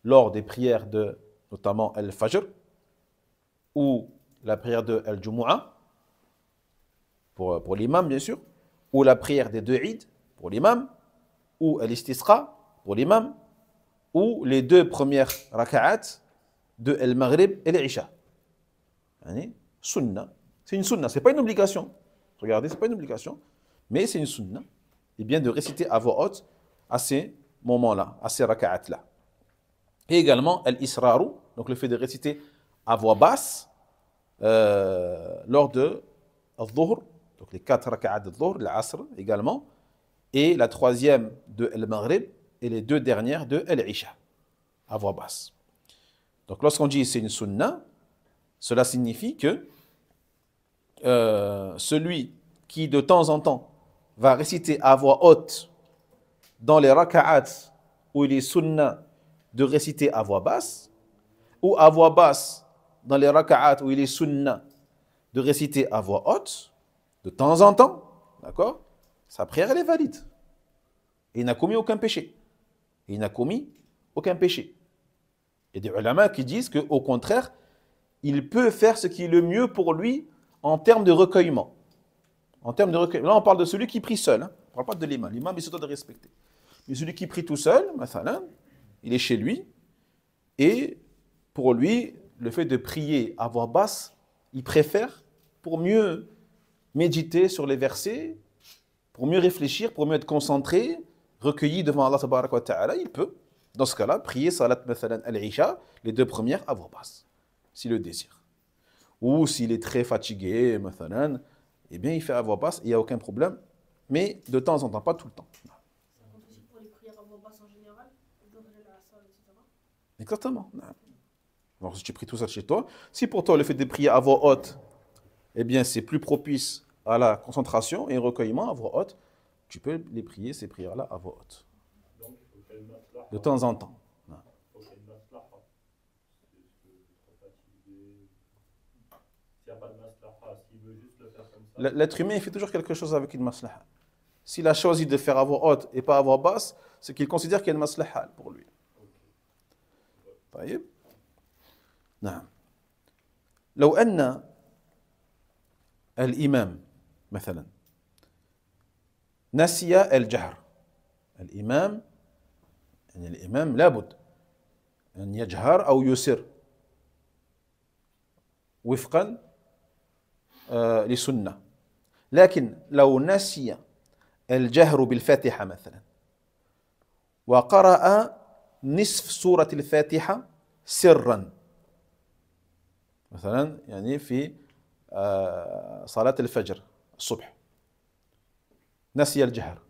lors des prières de notamment al-fajr ou la prière de al-jumu'ah pour l'imam bien sûr, ou la prière des deux Eid pour l'imam, ou al-istisqa pour l'imam, ou les deux premières raka'at de al-maghrib et l'isha. Sunna. C'est une sunna, c'est pas une obligation. Regardez, c'est pas une obligation, mais c'est une sunna. Et bien de réciter à voix haute à ces moments-là, à ces raka'at-là. Et également al-israru, donc le fait de réciter à voix basse lors de al-dhuhr, donc les 4 raka'at de dhuhr, l'asr également, et la 3e de al-maghrib et les 2 dernières de al-isha, à voix basse. Donc lorsqu'on dit c'est une sunna, cela signifie que celui qui de temps en temps va réciter à voix haute dans les raka'at où il est sunna de réciter à voix basse, ou à voix basse dans les raka'at où il est sunna de réciter à voix haute, de temps en temps, d'accord, sa prière elle est valide. Et il n'a commis aucun péché. Il y a des ulama qui disent qu'au contraire, il peut faire ce qui est le mieux pour lui en termes de recueillement. Là, on parle de celui qui prie seul. On ne parle pas de l'imam. L'imam, il se doit de respecter. Mais celui qui prie tout seul, il est chez lui. Et pour lui, le fait de prier à voix basse, il préfère pour mieux méditer sur les versets, pour mieux réfléchir, pour mieux être concentré, recueilli devant Allah tabaraka wa ta'ala, il peut, dans ce cas-là, prier salat al-isha, les 2 premières à voix basse, s'il le désire. Ou s'il est très fatigué, eh bien, il fait à voix basse, il n'y a aucun problème, mais de temps en temps, pas tout le temps. Ça compte aussi pour les prières à voix basse en général, etc. Exactement. Alors, si tu pries tout ça chez toi, si pour toi le fait de prier à voix haute, eh bien, c'est plus propice à la concentration et au recueillement à voix haute, tu peux les prier, ces prières-là, à voix haute. Donc, il faut qu'il y ait une maslaha. De temps en temps. Il faut qu'il y ait une maslaha. C'est trop fatigué. S'il n'y a pas de maslaha, s'il veut juste le faire comme ça. L'être humain, il fait toujours quelque chose avec une maslaha. S'il a choisi de faire à voix haute et pas à voix basse, c'est qu'il considère qu'il y a une maslaha pour lui. طيب نعم لو أن الإمام مثلا نسي الجهر الإمام يعني الإمام لابد أن يجهر أو يسر وفقا لسنة لكن لو نسي الجهر بالفاتحة مثلا وقرأ نصف سورة الفاتحة سرا مثلا يعني في صلاة الفجر الصبح نسي الجهر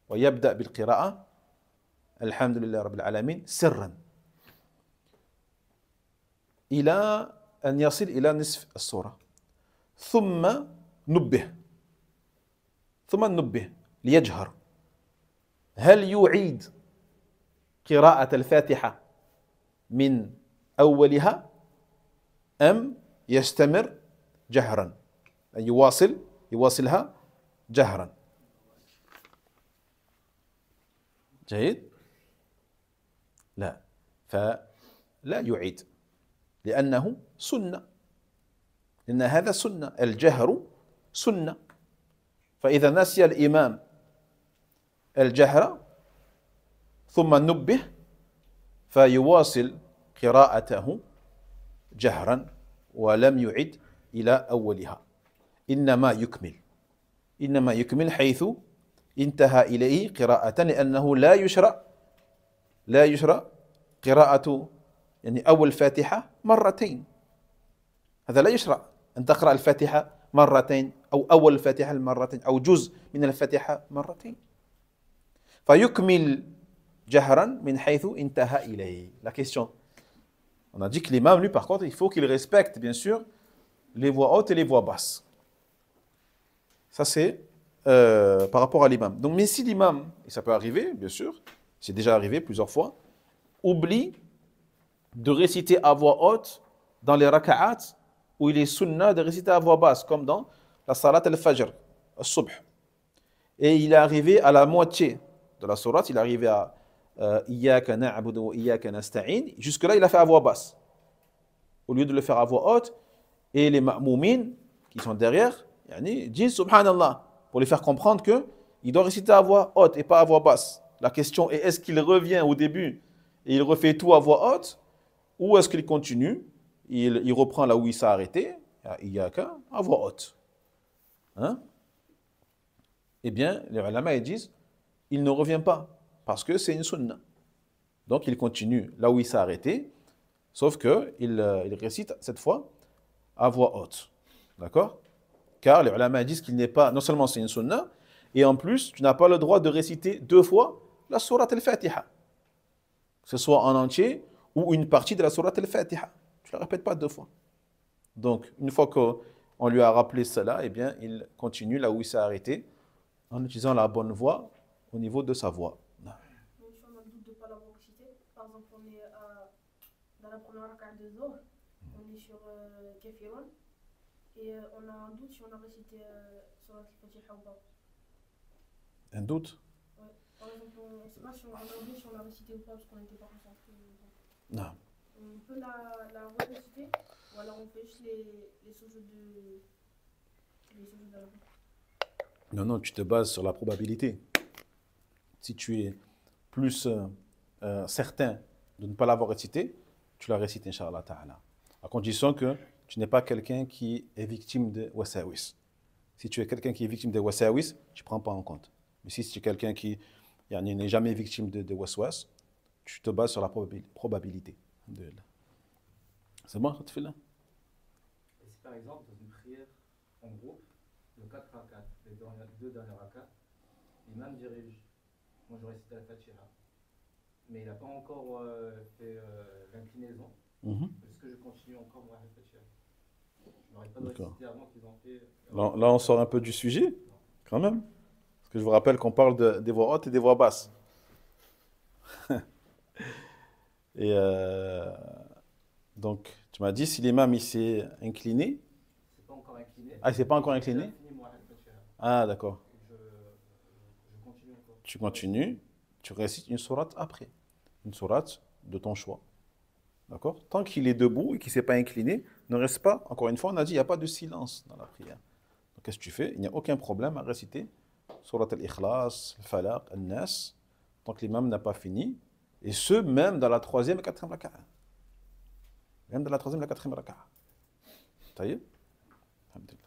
ويبدأ بالقراءة الحمد لله رب العالمين سرا إلى أن يصل إلى نصف السورة ثم نبه ليجهر هل يعيد قراءة الفاتحة من أولها أم يستمر جهرا أن يواصلها جهرا جيد لا فلا يعيد لأنه سنة لأن هذا سنة الجهر سنة فإذا نسي الإمام الجهر ثم نبه فيواصل قراءته جهرا ولم يعد إلى أولها إنما يكمل حيث انتهى إليه قراءة لأنه لا يشرع قراءة يعني أول فاتحة مرتين هذا لا يشرع أن تقرأ الفاتحة مرتين أو أول الفاتحة مرتين أو جزء من الفاتحة مرتين فيكمل جهرا من حيث انتهى إليه. La question. On a dit que l'imam, lui, par contre, il faut qu'il respecte, bien sûr, les voix hautes et les voix basses. Ça, c'est par rapport à l'imam. Donc, mais si l'imam, et ça peut arriver, bien sûr, c'est déjà arrivé plusieurs fois, oublie de réciter à voix haute dans les raka'at où il est sunnah de réciter à voix basse, comme dans la salat al-fajr, al-subh. Et il est arrivé à la moitié de la sourate, il est arrivé à Iyyaka na'budu wa iyyaka nasta'in. Jusque-là, il a fait à voix basse. Au lieu de le faire à voix haute, et les ma'moumines qui sont derrière, disent subhanallah, pour les faire comprendre qu'il doit réciter à voix haute et pas à voix basse. La question est, est-ce qu'il revient au début et il refait tout à voix haute, ou est-ce qu'il continue, il reprend là où il s'est arrêté, Iyyaka, à voix haute. Hein? Eh bien, les ulama ils disent, il ne revient pas, parce que c'est une sunna. Donc il continue là où il s'est arrêté, sauf qu'il récite cette fois à voix haute. D'accord? Car les ulama disent qu'il n'est pas, non seulement c'est une sunna, et en plus, tu n'as pas le droit de réciter deux fois la sourate al-Fatiha. Que ce soit en entier ou une partie de la sourate al-Fatiha. Tu ne la répètes pas deux fois. Donc, une fois qu'on lui a rappelé cela, eh bien, il continue là où il s'est arrêté en utilisant la bonne voix au niveau de sa voix. Même si on a le doute de ne pas l'avoir cité, par exemple, on est dans la première rak'a de Zohr, on est sur Kafirun, et on a un doute si on a récité sur la Fatiha ou pas. Un doute? Ouais. Par exemple, on ne sait pas si on a récité ou pas parce qu'on n'était pas concentré. Non. On peut la réciter ou alors on fait juste les sujets de la Non, non, tu te bases sur la probabilité. Si tu es plus certain de ne pas l'avoir récité, tu la récites, Inch'Allah Ta'ala. À condition que tu n'es pas quelqu'un qui est victime de wasawis. Si tu es quelqu'un qui est victime de wasawis, tu ne prends pas en compte. Mais si tu es quelqu'un qui n'est jamais victime de waswas, tu te bases sur la probabilité. C'est bon, tu fais là? Et si par exemple, dans une prière en groupe, le 4 rakat, les deux derniers rakats, l'imam dirige. Moi, je récite la Fatiha. Mais il n'a pas encore fait l'inclinaison. Est-ce que je continue encore moi la Fatiha? Je n'aurais pas de réciter avant qu'ils ont fait. Là, on sort un peu du sujet, quand même. Parce que je vous rappelle qu'on parle des voix hautes et des voix basses. Et donc, tu m'as dit, si l'imam il s'est incliné. C'est pas encore incliné. Ah, il s'est pas encore incliné? Ah, d'accord. Je continue encore. Tu continues, tu récites une sourate après. Une sourate de ton choix. D'accord? Tant qu'il est debout et qu'il ne s'est pas incliné, ne reste pas. Encore une fois, on a dit, il n'y a pas de silence dans la prière. Donc, qu'est-ce que tu fais? Il n'y a aucun problème à réciter sourate al-Ikhlas, al-Falaq, al-Nas, tant que l'imam n'a pas fini. Et ce, même dans la 3e et 4e raka'a. Même dans la 3e et la 4e raka'a. Taïeb? Alhamdulillah.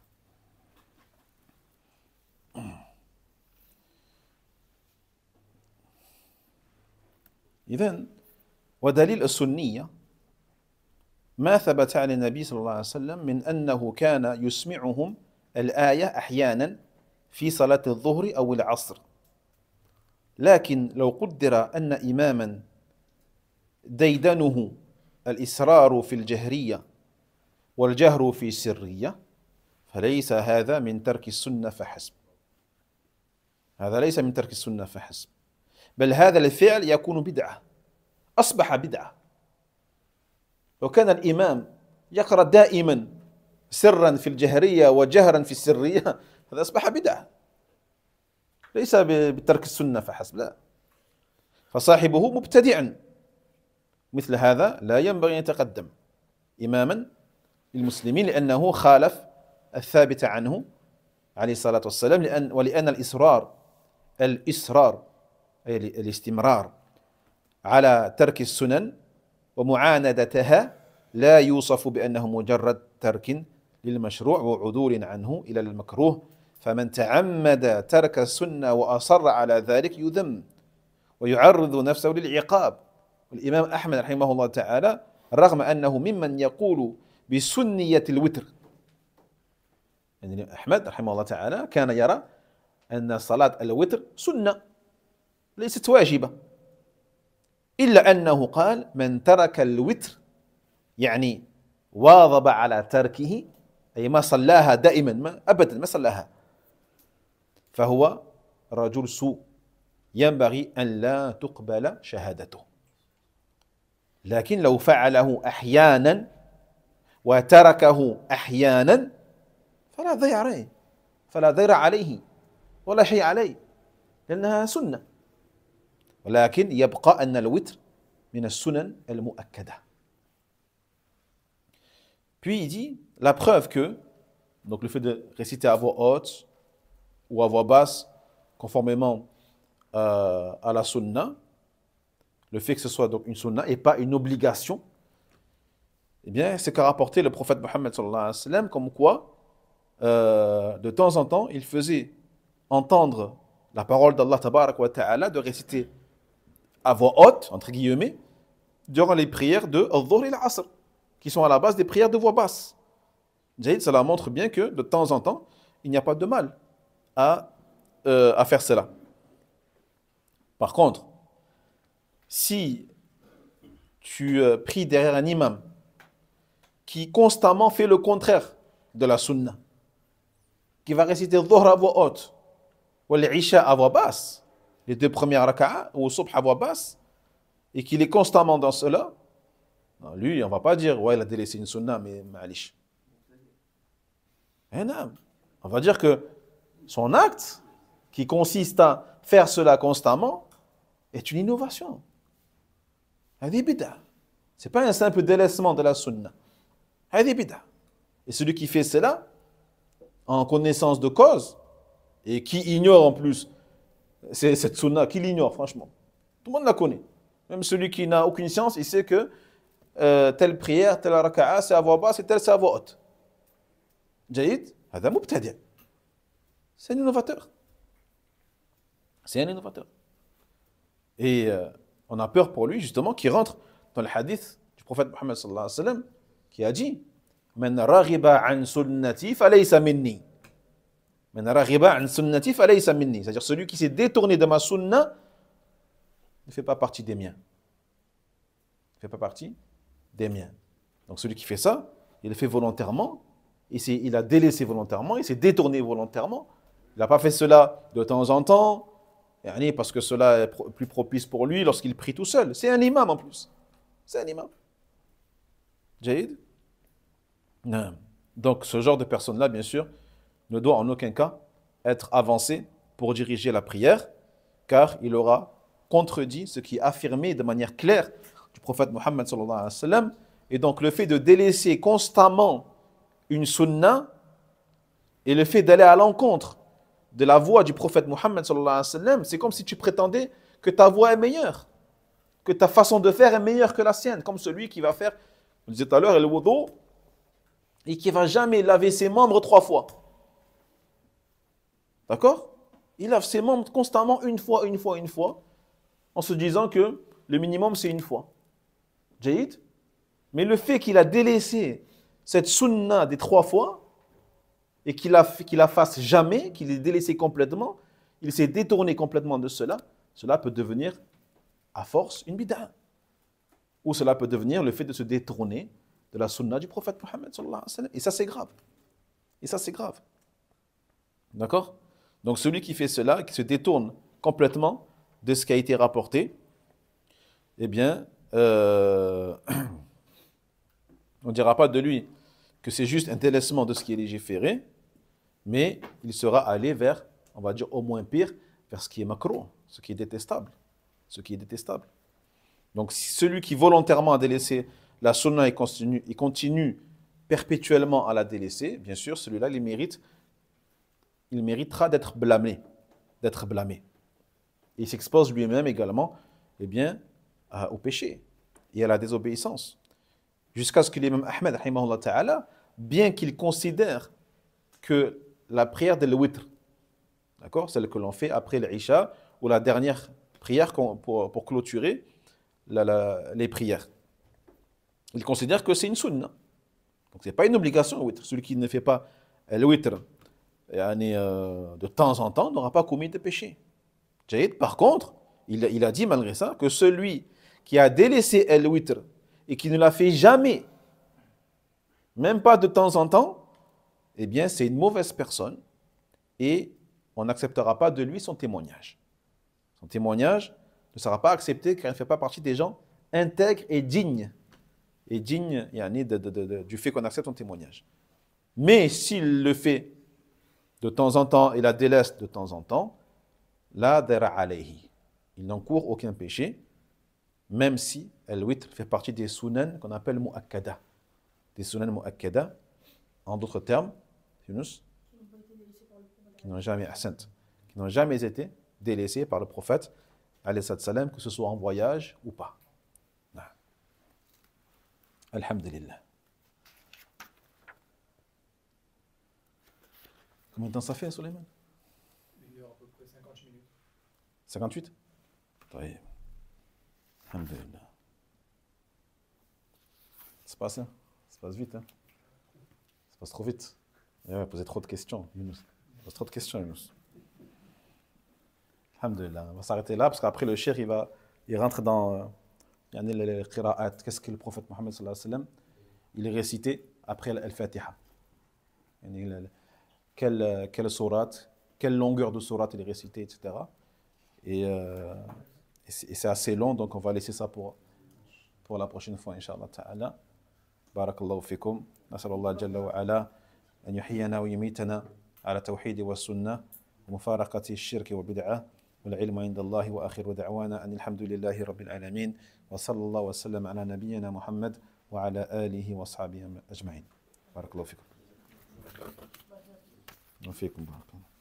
إذن ودليل السنية ما ثبت عن النبي صلى الله عليه وسلم من أنه كان يسمعهم الآية أحيانا في صلاة الظهر أو العصر لكن لو قدر أن إماما ديدنه الإسرار في الجهرية والجهر في السرية فليس هذا من ترك السنة فحسب هذا ليس من ترك السنة فحسب بل هذا الفعل يكون بدعة أصبح بدعة لو كان الإمام يقرأ دائما سرا في الجهرية وجهرا في السرية هذا أصبح بدعة ليس بترك السنة فحسب لا فصاحبه مبتدع مثل هذا لا ينبغي أن يتقدم إماما للمسلمين لأنه خالف الثابت عنه عليه الصلاة والسلام ولأن الإصرار أي الاستمرار على ترك السنن ومعاندتها لا يوصف بأنه مجرد ترك للمشروع وعدول عنه إلى المكروه فمن تعمد ترك السنة وأصر على ذلك يذم ويعرض نفسه للعقاب والإمام أحمد رحمه الله تعالى رغم أنه ممن يقول بسنية الوتر يعني أحمد رحمه الله تعالى كان يرى أن صلاة الوتر سنة ليست واجبة إلا أنه قال من ترك الوتر يعني واظب على تركه أي ما صلاها دائما أبدا ما صلاها فهو رجل سوء ينبغي أن لا تقبل شهادته لكن لو فعله أحيانا وتركه أحيانا فلا ضير عليه ولا شيء عليه لأنها سنة ولكن يبقى أن الوتر من السنن المؤكدة. Puis il dit la preuve que donc le fait de réciter à voix haute ou à voix basse conformément à la sunna, le fait que ce soit donc une sunna et pas une obligation, eh bien c'est qu'a rapporté le prophète Mohammed sallallahu alayhi wa sallam comme quoi de temps en temps il faisait entendre la parole d'Allah tabarak wa ta'ala de réciter à voix haute, entre guillemets, durant les prières de Al-Dhuhr et Al-Asr, qui sont à la base des prières de voix basse. Cela montre bien que de temps en temps, il n'y a pas de mal à faire cela. Par contre, si tu pries derrière un imam qui constamment fait le contraire de la sunna, qui va réciter Dhuhr à voix haute, ou l'Isha à voix basse, les deux premières raka'a, ou Subh à voix basse, et qu'il est constamment dans cela, non, lui, on ne va pas dire, ouais, il a délaissé une sunna, mais ma'alish. Non. On va dire que son acte, qui consiste à faire cela constamment, est une innovation. Hadi bid'a. Ce n'est pas un simple délaissement de la sunna. Hadi bid'a. Et celui qui fait cela, en connaissance de cause, et qui ignore en plus cette sunna, qui l'ignore franchement. Tout le monde la connaît. Même celui qui n'a aucune science, il sait que telle prière, telle raka'a, c'est à voix basse et telle c'est à voix haute. Jaïd, hada mubtadi'. C'est un innovateur. C'est un innovateur. Et on a peur pour lui justement qu'il rentre dans le hadith du prophète Mohammed sallallahu alayhi wa sallam qui a dit Man raghiba an sunnati falaysa minni. C'est-à-dire celui qui s'est détourné de ma sunna ne fait pas partie des miens. Ne fait pas partie des miens. Donc celui qui fait ça, il le fait volontairement, il a délaissé volontairement, il s'est détourné volontairement. Il n'a pas fait cela de temps en temps, parce que cela est plus propice pour lui lorsqu'il prie tout seul. C'est un imam en plus. C'est un imam. Jaïd. Non. Donc ce genre de personne-là, bien sûr, ne doit en aucun cas être avancé pour diriger la prière, car il aura contredit ce qui est affirmé de manière claire du prophète Mohammed sallallahu alayhi wa sallam. Et donc le fait de délaisser constamment une sunna et le fait d'aller à l'encontre de la voix du prophète Mohammed sallallahu alayhi wa sallam, c'est comme si tu prétendais que ta voix est meilleure, que ta façon de faire est meilleure que la sienne, comme celui qui va faire, on disait tout à l'heure, le wudu, et qui ne va jamais laver ses membres 3 fois. D'accord? Il lave ses membres constamment une fois, en se disant que le minimum c'est une fois. Jaïd. Mais le fait qu'il a délaissé cette sunna des 3 fois, et qu'il la fasse jamais, qu'il l'ait délaissé complètement, il s'est détourné complètement de cela, cela peut devenir, à force, une bid'a. Ou cela peut devenir le fait de se détourner de la sunna du prophète Mohammed sallallahu alayhi wa sallam. Et ça c'est grave. Et ça c'est grave. D'accord? Donc celui qui fait cela, qui se détourne complètement de ce qui a été rapporté, eh bien, on ne dira pas de lui que c'est juste un délaissement de ce qui est légiféré, mais il sera allé vers, on va dire au moins pire, vers ce qui est makruh, ce qui est détestable. Ce qui est détestable. Donc celui qui volontairement a délaissé la sunna et continue perpétuellement à la délaisser, bien sûr, celui-là, il méritera d'être blâmé. D'être blâmé. Et il s'expose lui-même également, eh bien, au péché et à la désobéissance. Jusqu'à ce que l'imam Ahmed, rahimahullah ta'ala, bien qu'il considère que la prière de l'witr, d'accord, celle que l'on fait après l'Isha, ou la dernière prière pour clôturer les prières, il considère que c'est une sunna. Donc ce n'est pas une obligation le witr. Celui qui ne fait pas le witr de temps en temps n'aura pas commis de péché. Par contre, il a dit malgré ça que celui qui a délaissé le witr et qui ne l'a fait jamais, même pas de temps en temps, eh bien c'est une mauvaise personne et on n'acceptera pas de lui son témoignage. Son témoignage ne sera pas accepté car il ne fait pas partie des gens intègres et dignes. Et dignes du fait qu'on accepte son témoignage. Mais s'il le fait de temps en temps et la délaisse de temps en temps, la dara alayhi. Il n'encourt aucun péché, même si al-witr fait partie des sunan qu'on appelle mu'akkada. Des sunan mu'akkada, en d'autres termes, Yunus, qui n'ont jamais été délaissés par le prophète, alayhi salam, que ce soit en voyage ou pas. Alhamdulillah. Combien de temps ça fait, Suleiman? 1 heure, à peu près 50 minutes. 58? Oui. Alhamdulillah. Ça passe, hein? Ça passe vite, hein? Ça passe trop vite. Il va poser trop de questions, Yunus. Il pose trop de questions, Yunus. Alhamdulillah. On va s'arrêter là, parce qu'après le cheikh, il rentre dans les qira'at. Qu'est-ce que le prophète Mohammed sallallahu alayhi wa sallam, il est récité après al-Fatiha. Quelle sourate, quelle longueur de sourate il est récité, etc. Et c'est assez long, donc on va laisser ça pour la prochaine fois, Inch'Allah ta'ala. Barakallahu fikum. Nasallallahu jalla wa ala an yuhyana wa yumitana ala tawhid wa sunnah wa mufaraqati ash-shirk wa bid'ah wal ilmu inda Allah wa akhiru da'wana an alhamdulillahi rabbil alamin wa sallallahu wa sallam ala nabiyyina Muhammad wa ala alihi wa ashabihi ajma'in. Barakallahu fikum. وفيكم بارك الله.